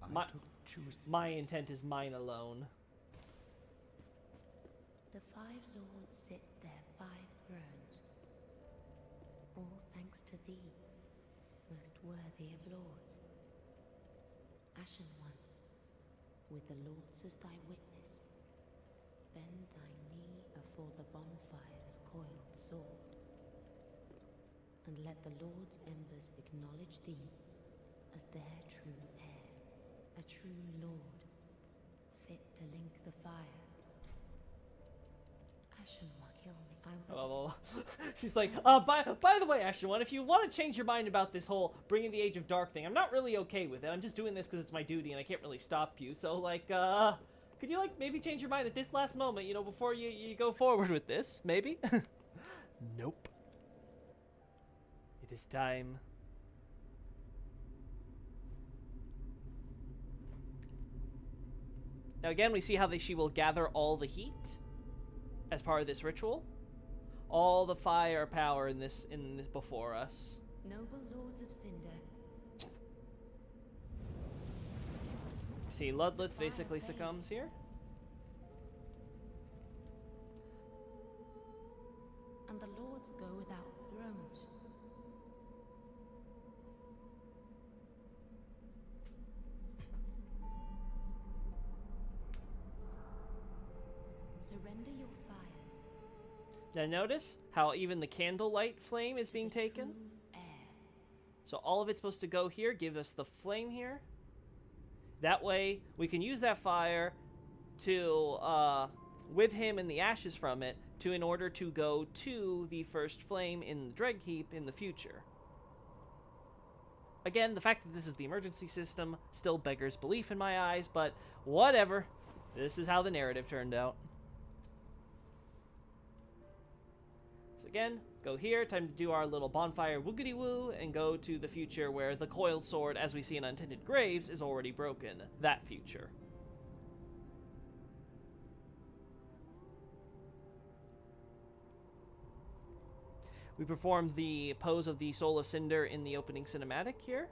I took choose. My intent is mine alone. The 5 lords sit their 5 thrones, all thanks to thee, most worthy of lords. Ashen One, with the lords as thy witness, bend thy knee afore the bonfire's coiled sword, and let the lord's embers acknowledge thee as their true heir, a true lord, fit to link the fire. Ashen One, kill me. I was She's like, by the way, Ashen One, if you want to change your mind about this whole bringing the Age of Dark thing, I'm not really okay with it. I'm just doing this because it's my duty and I can't really stop you. So, like, could you, like, maybe change your mind at this last moment, you know, before you go forward with this? Maybe? Nope. It is time. Now again, we see how she will gather all the heat as part of this ritual. All the firepower in this before us. noble lords of Cinder. See, Ludleth basically succumbs here. And the lords go without thrones. Surrender your fires. Now notice how even the candlelight flame is being taken. True air. So all of it's supposed to go here, give us the flame here. That way, we can use that fire to, with him and the ashes from it, in order to go to the first flame in the Dreg Heap in the future. Again, the fact that this is the emergency system still beggars belief in my eyes, but whatever. This is how the narrative turned out. So again, go here, time to do our little bonfire woogity woo, and go to the future where the coiled sword, as we see in Untended Graves, is already broken. That future. We performed the pose of the Soul of Cinder in the opening cinematic here.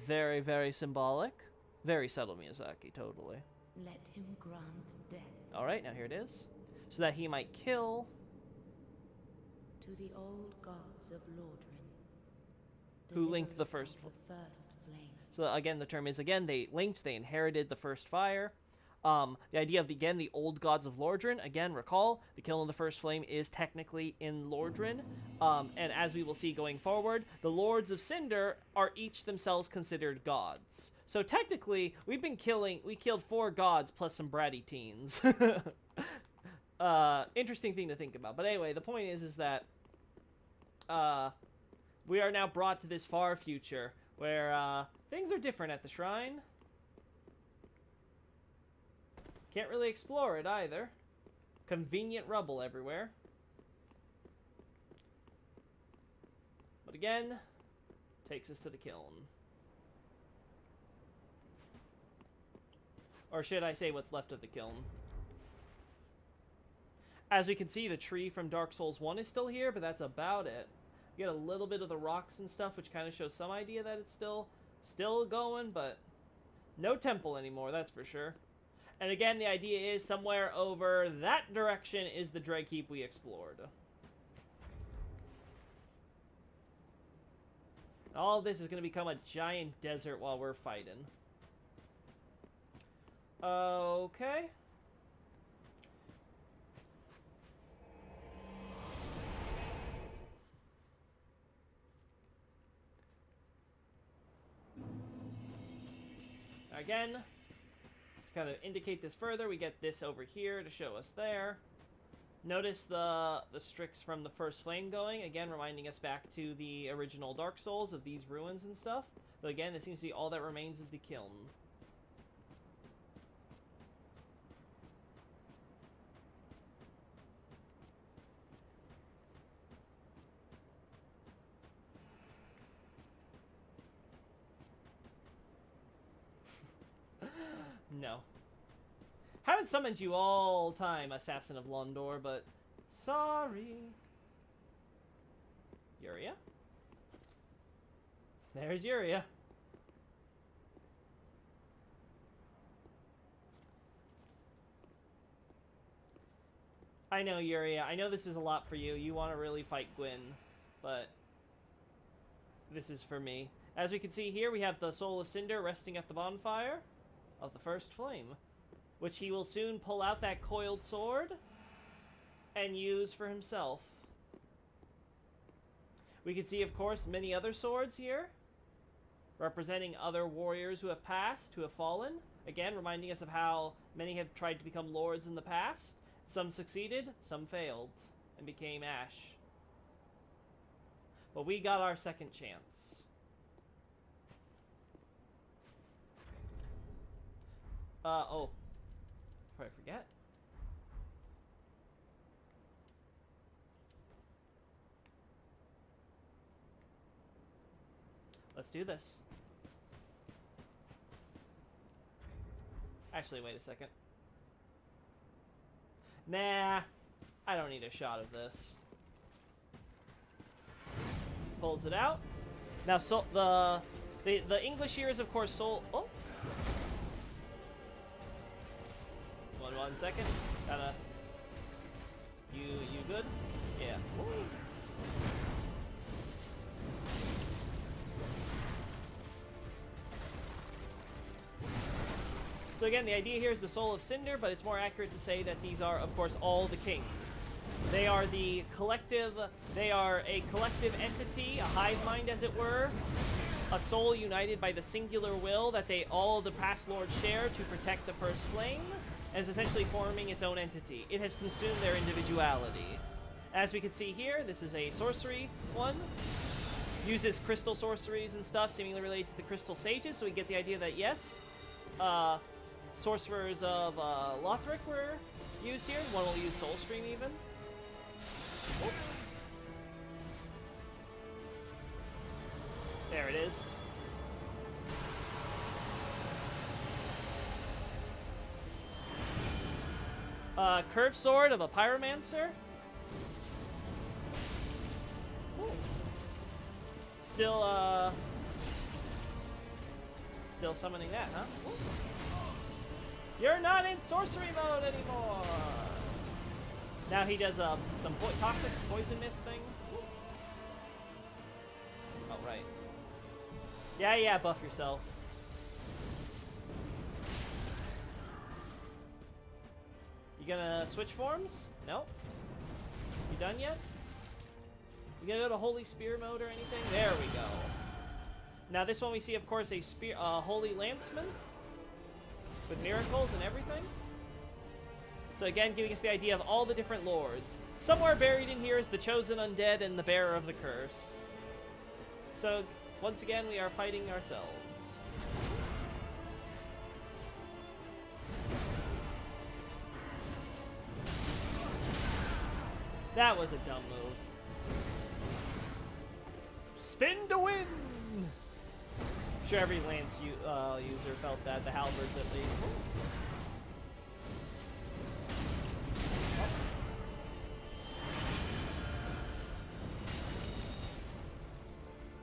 Very, very symbolic. Very subtle Miyazaki, totally. Let him grant death Alright, now here it is. So that he might kill... to the old gods of Lordran. Who linked the Deliverers first... of the first flame. So again, the term is, again, they linked, they inherited the first fire. The idea of, again, the old gods of Lordran. Again, recall, the kiln of the first flame is technically in Lordran. And as we will see going forward, the Lords of Cinder are each themselves considered gods. So technically, we killed 4 gods plus some bratty teens. Interesting thing to think about. But anyway, the point is that we are now brought to this far future where things are different at the shrine. Can't really explore it either. Convenient rubble everywhere. But again, takes us to the kiln. Or should I say what's left of the kiln. As we can see, the tree from Dark Souls 1 is still here, but that's about it. You get a little bit of the rocks and stuff, which kind of shows some idea that it's still going, but no temple anymore, that's for sure. And again, the idea is somewhere over that direction is the Dreadkeep we explored. All of this is going to become a giant desert while we're fighting. Okay. Again, to kind of indicate this further, we get this over here to show us there. Notice the Strix from the first flame going, again reminding us back to the original Dark Souls of these ruins and stuff. But again, this seems to be all that remains of the kiln. No. Haven't summoned you all time, Assassin of Londor, but sorry. Yuria? There's Yuria. I know, Yuria. I know this is a lot for you. You want to really fight Gwyn, but this is for me. As we can see here, we have the Soul of Cinder resting at the bonfire of the first flame, which he will soon pull out that coiled sword and use for himself. We can see, of course, many other swords here, representing other warriors who have passed, who have fallen. Again, reminding us of how many have tried to become lords in the past. Some succeeded, some failed, and became ash. But we got our second chance. Oh. Before I forget. Let's do this. Actually, wait a second. Nah, I don't need a shot of this. Pulls it out. Now, so the English here is, of course, soul. Oh. One second. Gotta. You good? Yeah. Woo. So again, the idea here is the Soul of Cinder, but it's more accurate to say that these are, of course, all the kings. They are the collective. They are a collective entity, a hive mind, as it were. A soul united by the singular will that all the past lords share to protect the first flame. And is essentially forming its own entity. It has consumed their individuality. As we can see here, this is a sorcery one. Uses crystal sorceries and stuff, seemingly related to the crystal sages, so we get the idea that, yes, sorcerers of Lothric were used here. One will use Soulstream even. There it is. Curved sword of a pyromancer. Ooh. Still summoning that, huh? Ooh. You're not in sorcery mode anymore. Now he does some toxic poison mist thing. Ooh. Oh right. Yeah, buff yourself. You gonna switch forms? Nope. You done yet? You gonna go to Holy Spear mode or anything? There we go. Now this one we see, of course, a spear, Holy Lanceman with miracles and everything. So again, giving us the idea of all the different lords. Somewhere buried in here is the chosen undead and the bearer of the curse. So once again, we are fighting ourselves. That was a dumb move. Spin to win! I'm sure every lance user felt that, the halberds at least.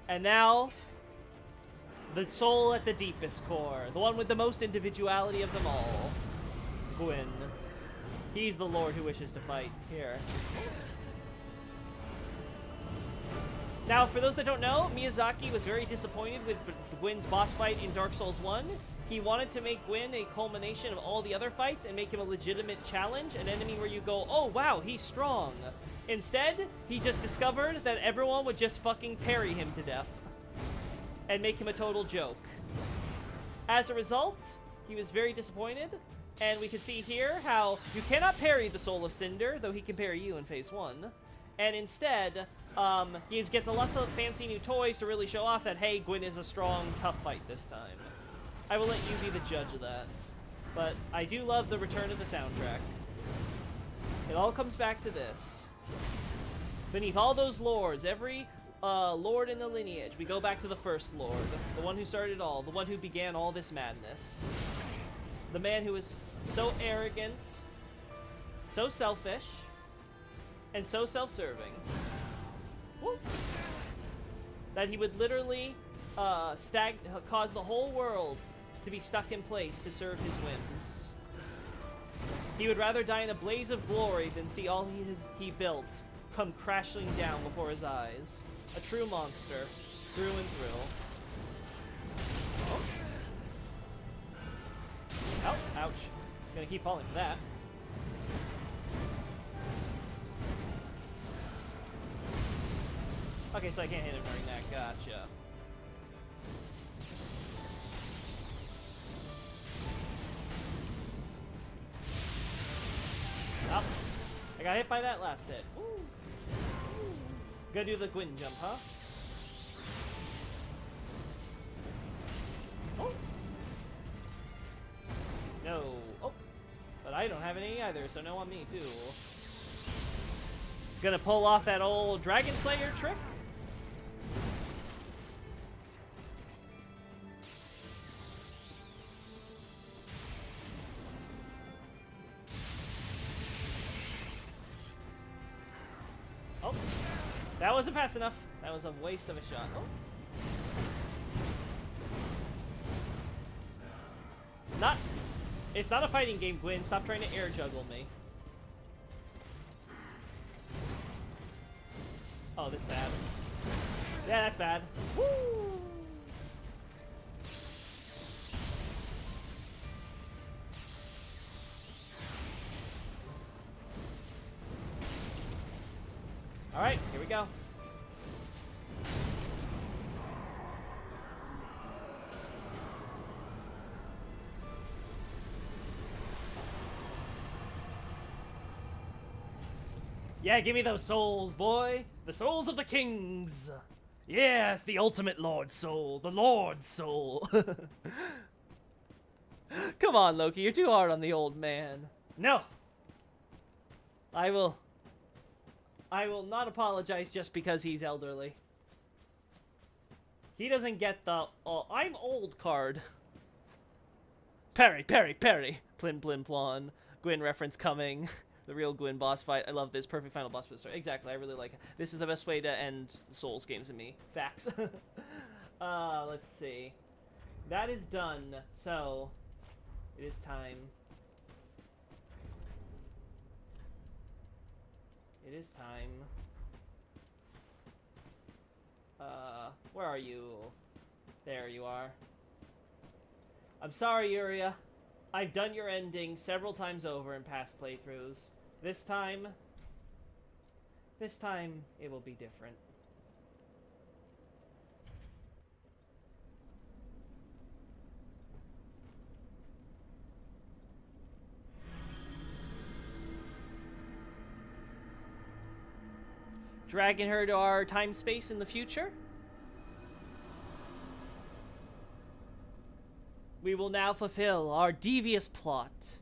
And now, the soul at the deepest core, the one with the most individuality of them all, Gwyn. He's the lord who wishes to fight here. Now, for those that don't know, Miyazaki was very disappointed with Gwyn's boss fight in Dark Souls 1. He wanted to make Gwyn a culmination of all the other fights and make him a legitimate challenge, an enemy where you go, oh wow, he's strong. Instead, he just discovered that everyone would just fucking parry him to death and make him a total joke. As a result, he was very disappointed, and we can see here how you cannot parry the Soul of Cinder, though he can parry you in Phase 1, and instead, he gets lots of fancy new toys to really show off that, hey, Gwyn is a strong, tough fight this time. I will let you be the judge of that. But I do love the return of the soundtrack. It all comes back to this. Beneath all those lords, every lord in the lineage, we go back to the first lord, the one who started it all, the one who began all this madness. The man who was so arrogant, so selfish, and so self-serving. Woo. That he would literally cause the whole world to be stuck in place to serve his whims. He would rather die in a blaze of glory than see all he built come crashing down before his eyes. A true monster, through and through. Oh, ouch. Gonna keep falling for that. Okay, so I can't hit him during that. Gotcha. Oh, I got hit by that last hit. Woo. Gotta do the Gwyn jump, huh? Oh. No. Oh. But I don't have any either, so no on me, too. Gonna pull off that old Dragon Slayer trick? Oh. That wasn't fast enough. That was a waste of a shot. Oh. It's not a fighting game, Gwyn. Stop trying to air juggle me. Oh, this is bad. Yeah, that's bad. Woo! Alright, here we go. Yeah, give me those souls, boy. The souls of the kings. Yes, the ultimate Lord Soul. The Lord Soul. Come on, Loki. You're too hard on the old man. No. I will I will not apologize just because he's elderly. He doesn't get the I'm old card. Parry, parry, parry. Plin, plin, plon. Gwyn reference coming. The real Gwyn boss fight. I love this. Perfect final boss for the story. Exactly. I really like it. This is the best way to end the Souls games in me. Facts. Let's see. That is done. So, it is time. It is time. Where are you? There you are. I'm sorry, Yuria. I've done your ending several times over in past playthroughs. This time, it will be different. Dragging her to our time space in the future. We will now fulfill our devious plot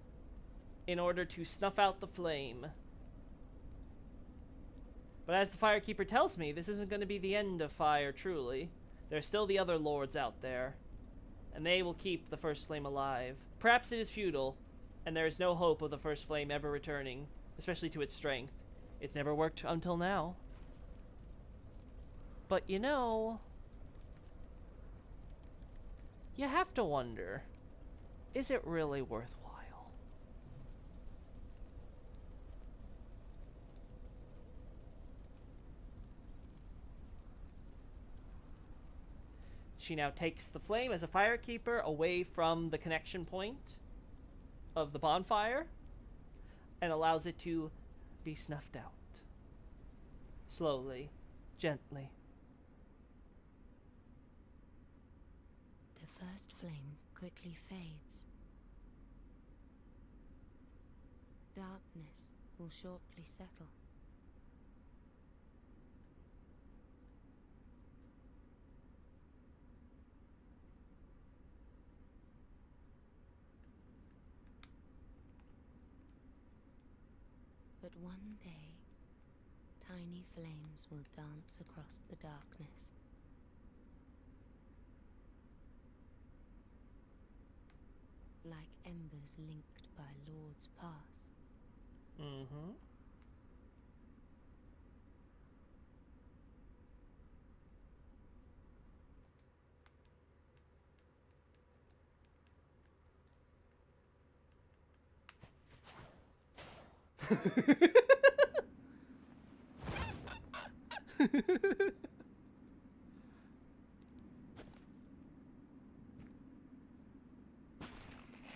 in order to snuff out the flame. But as the Firekeeper tells me, this isn't going to be the end of fire, truly. There's still the other lords out there, and they will keep the first flame alive. Perhaps it is futile, and there is no hope of the first flame ever returning, especially to its strength. It's never worked until now. But you know, you have to wonder, is it really worthwhile? She now takes the flame as a Firekeeper away from the connection point of the bonfire and allows it to be snuffed out. Slowly, gently. The first flame quickly fades. Darkness will shortly settle. But one day, tiny flames will dance across the darkness. Like embers linked by Lord's Pass. Mm-hmm.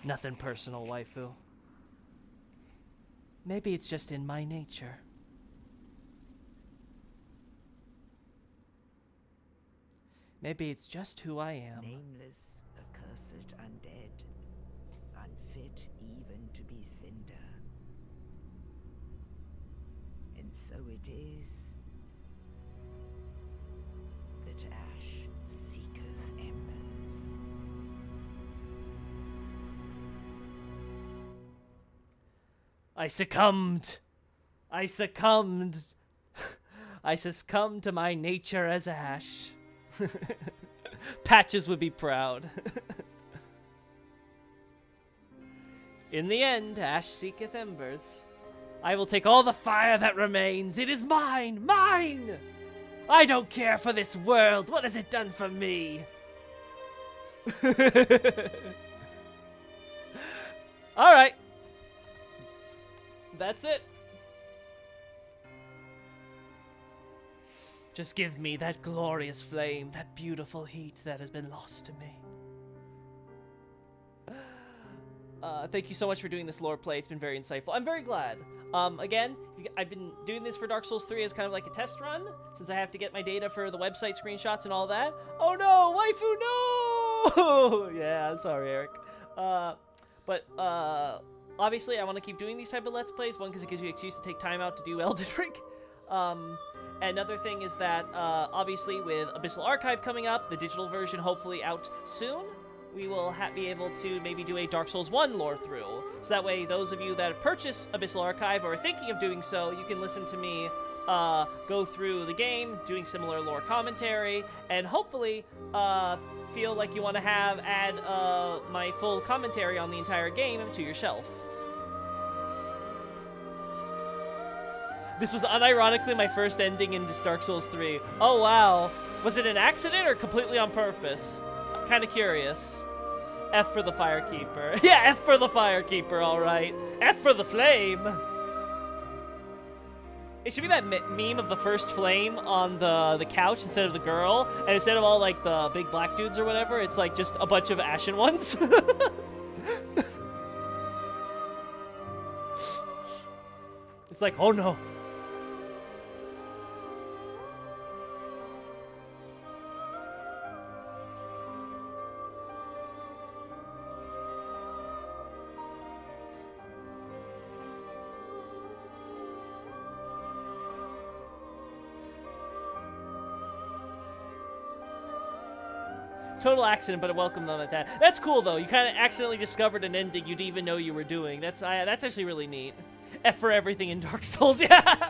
Nothing personal, waifu. Maybe it's just in my nature. Maybe it's just who I am. Nameless, accursed undead, unfit even to be Cinder. And so it is that ash seeketh embers. I succumbed. I succumbed. I succumbed to my nature as ash. Patches would be proud. In the end, ash seeketh embers. I will take all the fire that remains. It is mine! Mine! I don't care for this world. What has it done for me? Alright. That's it. Just give me that glorious flame, that beautiful heat that has been lost to me. Thank you so much for doing this lore play. It's been very insightful. I'm very glad. Again, I've been doing this for Dark Souls 3 as kind of like a test run, since I have to get my data for the website screenshots and all that. Oh no, waifu, no! Yeah, sorry, Eric. But obviously, I want to keep doing these type of Let's Plays. One, because it gives you an excuse to take time out to do Elden Ring. Another thing is that, obviously, with Abyssal Archive coming up, the digital version hopefully out soon, we will be able to maybe do a Dark Souls 1 lore through. So that way, those of you that purchase Abyssal Archive or are thinking of doing so, you can listen to me go through the game, doing similar lore commentary, and hopefully feel like you want to add my full commentary on the entire game to your shelf. This was unironically my first ending in Dark Souls 3. Oh wow. Was it an accident or completely on purpose? I'm kind of curious. F for the Firekeeper. Yeah, F for the Firekeeper, alright. F for the flame. It should be that meme of the first flame on the couch instead of the girl, and instead of all, like, the big black dudes or whatever, it's, like, just a bunch of ashen ones. It's like, oh no. Total accident, but I welcome them at that. That's cool, though. You kind of accidentally discovered an ending you didn't even know you were doing. That's actually really neat. F for everything in Dark Souls, yeah!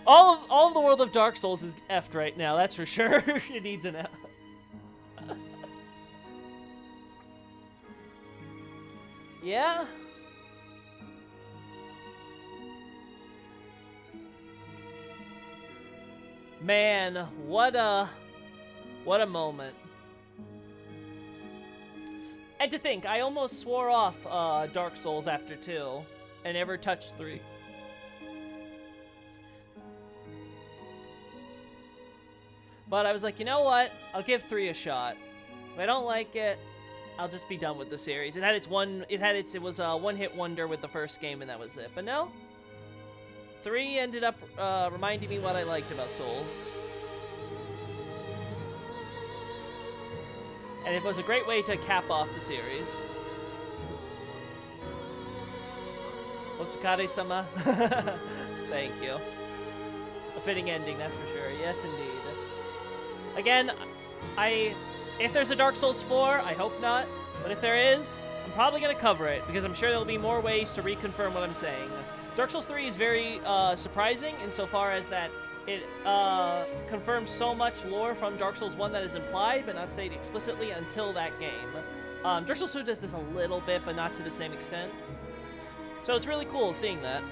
All of the world of Dark Souls is F'd right now, that's for sure. It needs an F. Yeah? Man, what a moment. And to think, I almost swore off Dark Souls after 2, and never touched 3. But I was like, you know what? I'll give 3 a shot. If I don't like it, I'll just be done with the series. It was a one-hit wonder with the first game, and that was it. But no, 3 ended up reminding me what I liked about Souls. And it was a great way to cap off the series. Otsukare-sama. Thank you. A fitting ending, that's for sure. Yes, indeed. Again, if there's a Dark Souls 4, I hope not. But if there is, I'm probably going to cover it, because I'm sure there'll be more ways to reconfirm what I'm saying. Dark Souls 3 is very surprising insofar as that it confirms so much lore from Dark Souls 1 that is implied, but not stated explicitly until that game. Dark Souls 2 does this a little bit, but not to the same extent. So it's really cool seeing that.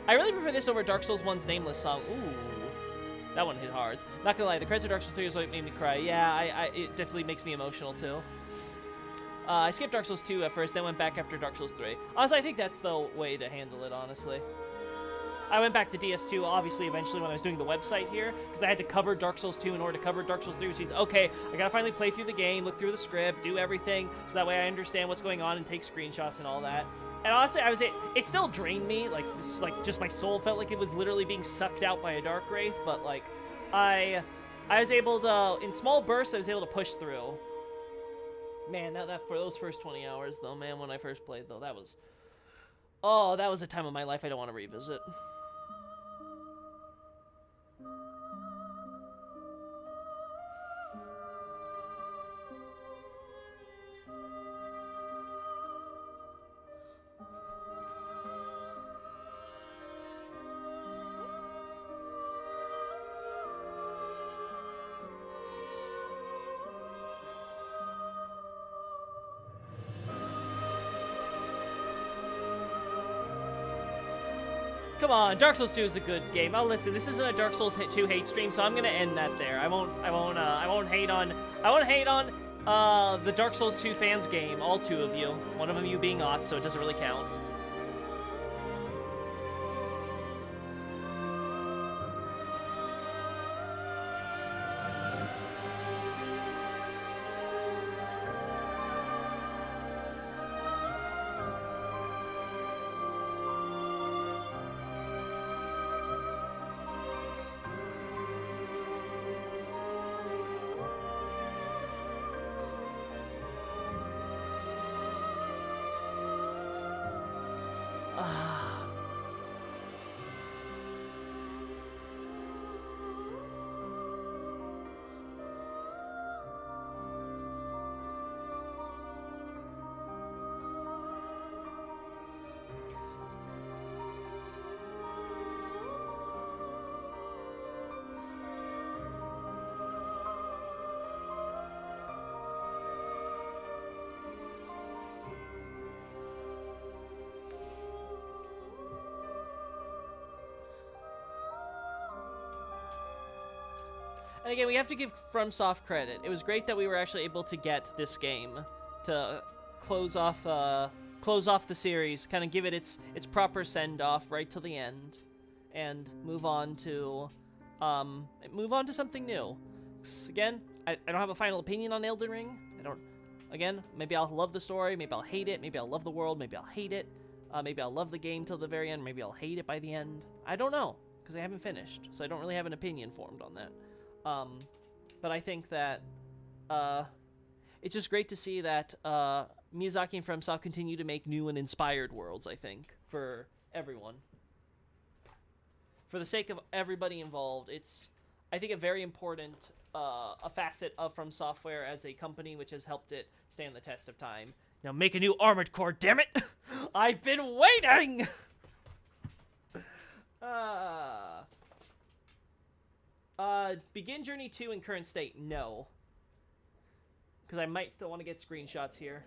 I really prefer this over Dark Souls 1's Nameless song. Ooh, that one hit hard. Not gonna lie, the credits of Dark Souls 3 is what made me cry. Yeah, it definitely makes me emotional too. I skipped Dark Souls 2 at first, then went back after Dark Souls 3. Honestly, I think that's the way to handle it, honestly. I went back to DS2, obviously, eventually, when I was doing the website here, because I had to cover Dark Souls 2 in order to cover Dark Souls 3, which means, okay, I gotta finally play through the game, look through the script, do everything, so that way I understand what's going on and take screenshots and all that. And honestly, it still drained me, just my soul felt like it was literally being sucked out by a Dark Wraith, but, like, I was able to, in small bursts, I was able to push through. Man, that for those first 20 hours, though, man, when I first played, though, that was... Oh, that was a time of my life I don't want to revisit. Come on, Dark Souls 2 is a good game. I'll listen. This isn't a Dark Souls 2 hate stream, so I'm gonna end that there. I won't hate on the Dark Souls 2 fans game. All 2 of you. One of them you being Ott, so it doesn't really count. And again, we have to give FromSoft credit. It was great that we were actually able to get this game to close off the series, kind of give it its proper send-off right till the end, and move on to something new. Again, I don't have a final opinion on Elden Ring. Again, maybe I'll love the story, maybe I'll hate it, maybe I'll love the world, maybe I'll hate it, maybe I'll love the game till the very end, maybe I'll hate it by the end. I don't know, because I haven't finished, so I don't really have an opinion formed on that. But I think that it's just great to see that Miyazaki and FromSoft continue to make new and inspired worlds, I think, for everyone. For the sake of everybody involved, it's, I think, a very important a facet of From Software as a company which has helped it stand the test of time. Now make a new Armored Core, damn it! I've been waiting! Begin Journey 2 in current state, no. Because I might still want to get screenshots here.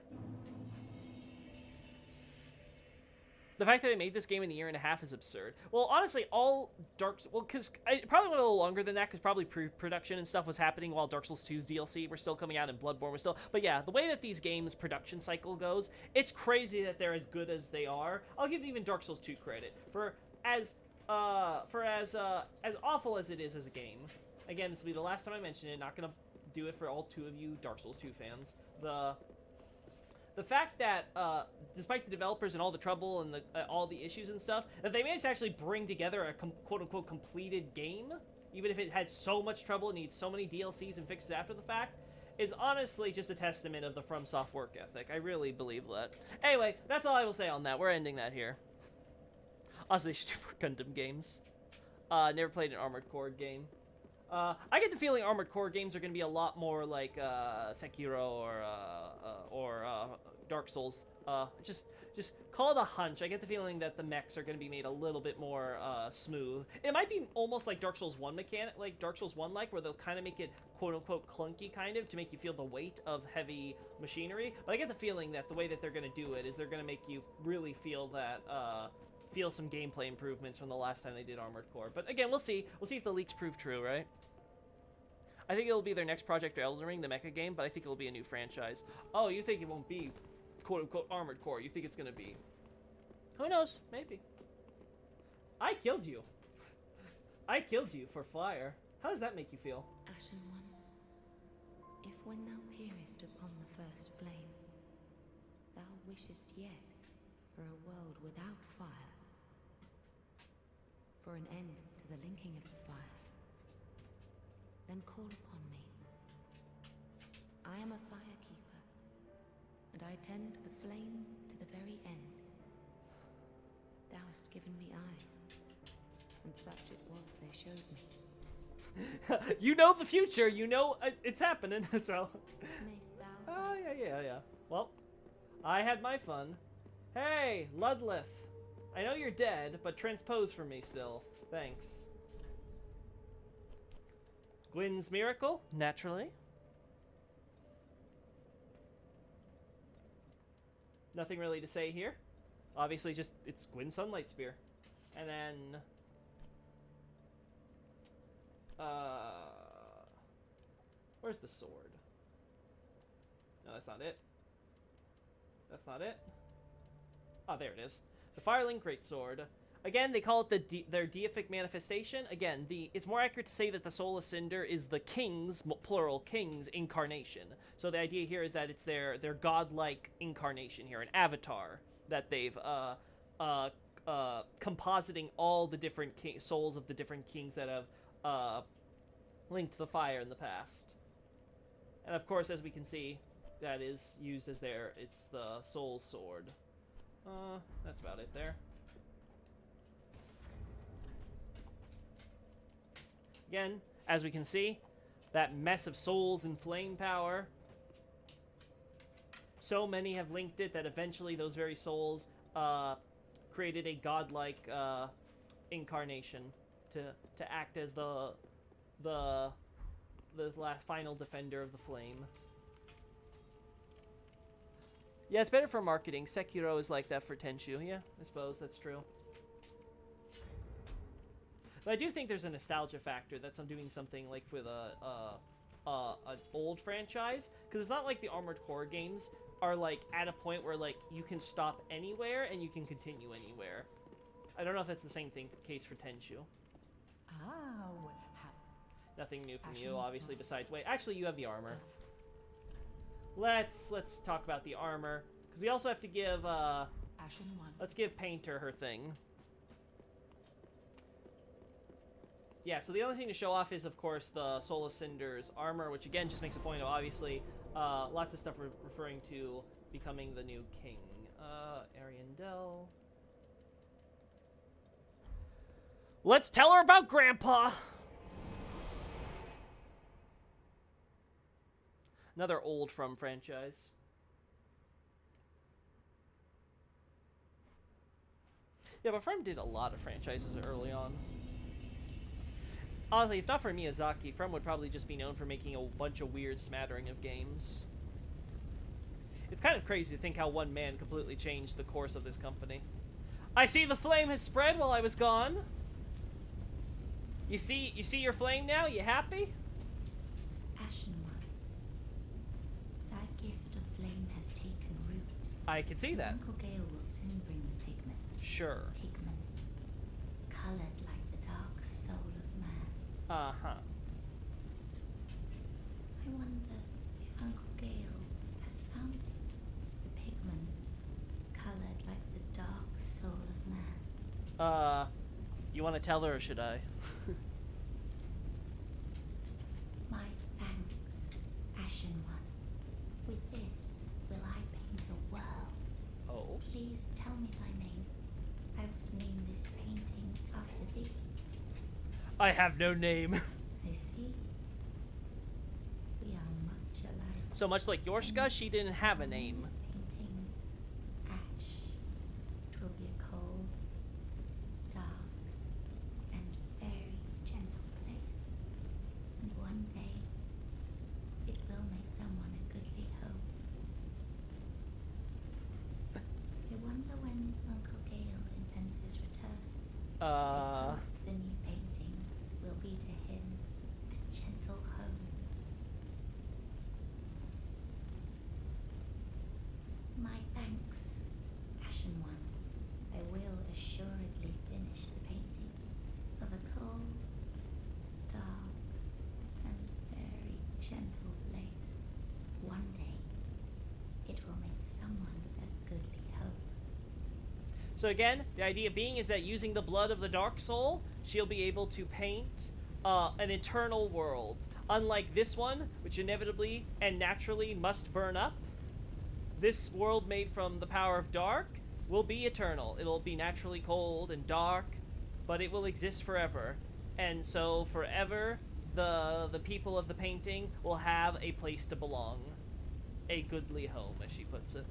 The fact that they made this game in a year and a half is absurd. Well, honestly, all because it probably went a little longer than that, because probably pre-production and stuff was happening while Dark Souls 2's DLC were still coming out and Bloodborne was still... But yeah, the way that these games' production cycle goes, it's crazy that they're as good as they are. I'll give even Dark Souls 2 credit for as awful as it is as a game. Again, this will be the last time I mention it. Not gonna do it for all two of you Dark Souls 2 fans. The fact that, despite the developers and all the trouble and all the issues and stuff, that they managed to actually bring together a quote-unquote completed game, even if it had so much trouble and needs so many DLCs and fixes after the fact, is honestly just a testament of the FromSoft work ethic. I really believe that. Anyway, that's all I will say on that. We're ending that here. Also, they should do more Gundam games. Never played an Armored Core game. I get the feeling Armored Core games are going to be a lot more like Sekiro or Dark Souls. Just call it a hunch. I get the feeling that the mechs are going to be made a little bit more smooth. It might be almost like Dark Souls 1 mechanic, like Dark Souls 1 where they'll kind of make it quote-unquote clunky kind of to make you feel the weight of heavy machinery. But I get the feeling that the way that they're going to do it is they're going to make you really feel that feel some gameplay improvements from the last time they did Armored Core. But again, we'll see. We'll see if the leaks prove true, right? I think it'll be their next project or Elden Ring, the mecha game, but I think it'll be a new franchise. Oh, you think it won't be quote-unquote Armored Core. You think it's going to be... Who knows? Maybe. I killed you. I killed you for fire. How does that make you feel? Ashen One, if when thou peerest upon the first flame, thou wishest yet for a world without fire, for an end to the linking of the fire, then call upon me. I am a firekeeper, and I tend the flame to the very end. Thou hast given me eyes, and such it was they showed me. You know the future. You know it's happening. So. Mayst thou. Oh yeah. Well, I had my fun. Hey, Ludleth. I know you're dead, but transpose for me still. Thanks. Gwyn's Miracle, naturally. Nothing really to say here. Obviously, just it's Gwyn's Sunlight Spear. And then... where's the sword? No, that's not it. That's not it. Oh, there it is. The Firelink Greatsword. Again, they call it their deific manifestation. Again, it's more accurate to say that the Soul of Cinder is the king's, plural, king's incarnation. So the idea here is that it's their godlike incarnation here, an avatar that they've compositing all the different souls of the different kings that have linked the fire in the past. And of course, as we can see, that is used as it's the Soul Sword. That's about it there. Again, as we can see, that mess of souls and flame power. So many have linked it that eventually those very souls created a godlike incarnation to act as the last final defender of the flame. Yeah, it's better for marketing. Sekiro is like that for Tenchu. Yeah, I suppose that's true. But I do think there's a nostalgia factor that's I'm doing something like for the an old franchise, because it's not like the Armored Core games are like at a point where like you can stop anywhere and you can continue anywhere. I don't know if that's the same case for Tenchu. Nothing new from you, obviously, besides wait. Actually, you have the armor. Let's talk about the armor, because we also have to give let's give Painter her thing. Yeah, so the other thing to show off is, of course, the Soul of Cinder's armor, which again just makes a point of obviously lots of stuff referring to becoming the new king. Ariandel. Let's tell her about Grandpa. Another old From franchise. Yeah, but From did a lot of franchises early on. Honestly, if not for Miyazaki, From would probably just be known for making a bunch of weird smattering of games. It's kind of crazy to think how one man completely changed the course of this company. I see the flame has spread while I was gone. You see your flame now? You happy? Ashen One, that gift of flame has taken root. I can see that. Uncle Gael will soon bring the pigment. Sure. Pigment, colored like the dark soul of man. Uh-huh. I wonder if Uncle Gael has found it. The pigment, colored like the dark soul of man. You want to tell her or should I? My thanks, Ashen One. With this, will I paint a world? Oh. Please tell me thy name. I would name this painting after thee. I have no name. I see. We are much alike. So much like Yorshka, she didn't have a name. This painting, ash. 'Twill be a cold, dark, and very gentle place. And one day, it will make someone a goodly home. I wonder when Uncle Gael intends his return. I hope the new painting will be to him a gentle home. My thanks, Ashen One. I will assuredly finish the painting of a cold, dark, and very gentle place. One day, it will make someone a goodly home. So again, the idea being is that using the blood of the Dark Soul, she'll be able to paint an eternal world. Unlike this one, which inevitably and naturally must burn up, this world made from the power of dark will be eternal. It'll be naturally cold and dark, but it will exist forever. And so forever, the people of the painting will have a place to belong. A goodly home, as she puts it.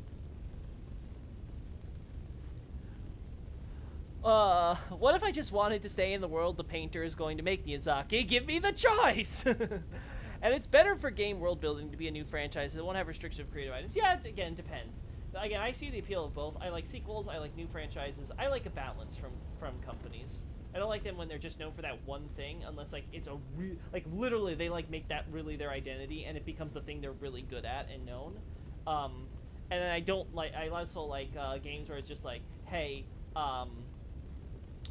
What if I just wanted to stay in the world the painter is going to make Miyazaki? Give me the choice! And it's better for game world building to be a new franchise. It won't have restrictive creative items. Yeah, again, depends. Again, I see the appeal of both. I like sequels, I like new franchises. I like a balance from companies. I don't like them when they're just known for that one thing, unless like it's a literally they like make that really their identity and it becomes the thing they're really good at and known. And then I also like games where it's just like, hey,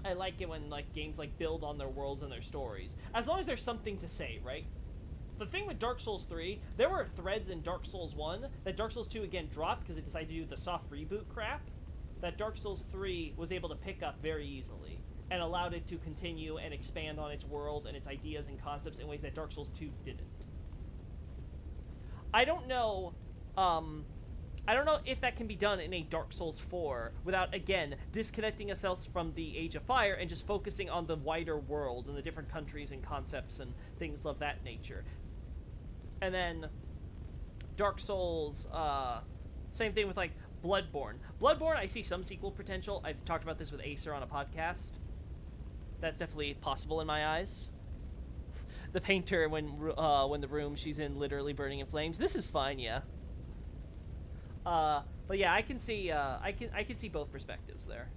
I like it when like games like build on their worlds and their stories. As long as there's something to say, right? The thing with Dark Souls 3, there were threads in Dark Souls 1 that Dark Souls 2 again dropped because it decided to do the soft reboot crap, that Dark Souls 3 was able to pick up very easily and allowed it to continue and expand on its world and its ideas and concepts in ways that Dark Souls 2 didn't. I don't know if that can be done in a Dark Souls 4 without, again, disconnecting ourselves from the Age of Fire and just focusing on the wider world and the different countries and concepts and things of that nature. And then Dark Souls, same thing with, like, Bloodborne. Bloodborne, I see some sequel potential. I've talked about this with Acer on a podcast. That's definitely possible in my eyes. The painter, when the room she's in literally burning in flames. This is fine, yeah. But yeah, I can see I can see both perspectives there.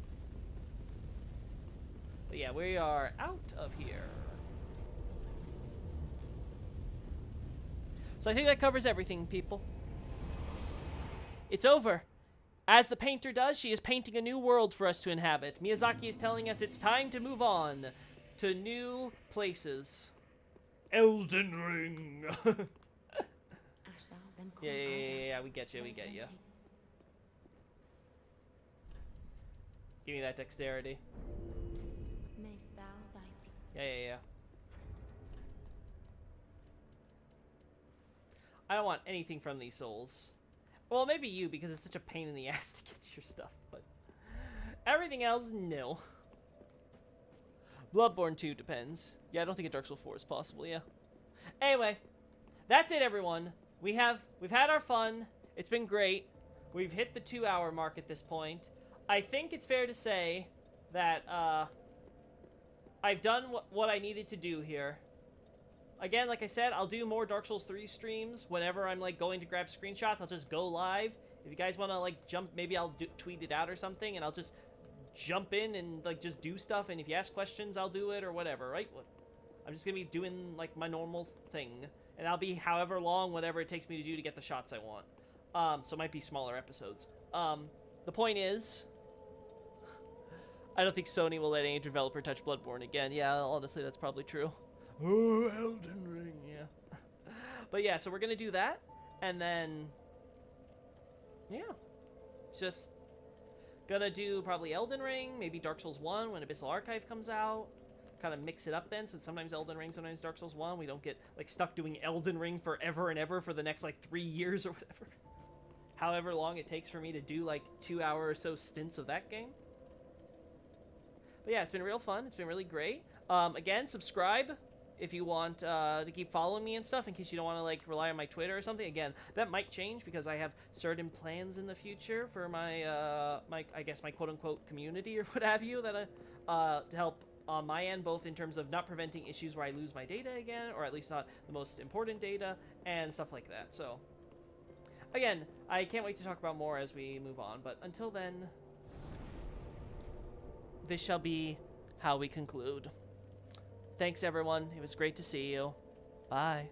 But yeah, we are out of here. So I think that covers everything, people. It's over. As the painter does, she is painting a new world for us to inhabit. Miyazaki is telling us it's time to move on to new places. Elden Ring. Yeah, we get you, we get you. Give me that dexterity. Mayst thou thy Yeah. I don't want anything from these souls. Well, maybe you, because it's such a pain in the ass to get your stuff, but everything else, no. Bloodborne 2 depends. Yeah, I don't think a Dark Souls 4 is possible, yeah. Anyway, that's it, everyone. We've had our fun. It's been great. We've hit the 2-hour mark at this point. I think it's fair to say that I've done what I needed to do here. Again, like I said, I'll do more Dark Souls 3 streams whenever I'm, like, going to grab screenshots. I'll just go live. If you guys want to, like, jump, maybe I'll tweet it out or something, and I'll just jump in and, like, just do stuff, and if you ask questions, I'll do it, or whatever, right? I'm just gonna be doing, like, my normal thing, and I'll be however long, whatever it takes me to do to get the shots I want. So it might be smaller episodes. The point is, I don't think Sony will let any developer touch Bloodborne again. Yeah, honestly, that's probably true. Oh, Elden Ring, yeah. But yeah, so we're gonna do that, and then, yeah, just gonna do probably Elden Ring, maybe Dark Souls 1 when Abyssal Archive comes out. Kind of mix it up then, so sometimes Elden Ring, sometimes Dark Souls 1. We don't get, like, stuck doing Elden Ring forever and ever for the next, like, 3 years or whatever. However long it takes for me to do, like, 2-hour or so stints of that game. But yeah, it's been real fun. It's been really great. Again, subscribe if you want to keep following me and stuff, in case you don't want to, like, rely on my Twitter or something. Again, that might change because I have certain plans in the future for my, I guess, my quote-unquote community or what have you, that to help on my end, both in terms of not preventing issues where I lose my data again, or at least not the most important data, and stuff like that. So, again, I can't wait to talk about more as we move on, but until then, this shall be how we conclude. Thanks, everyone. It was great to see you. Bye.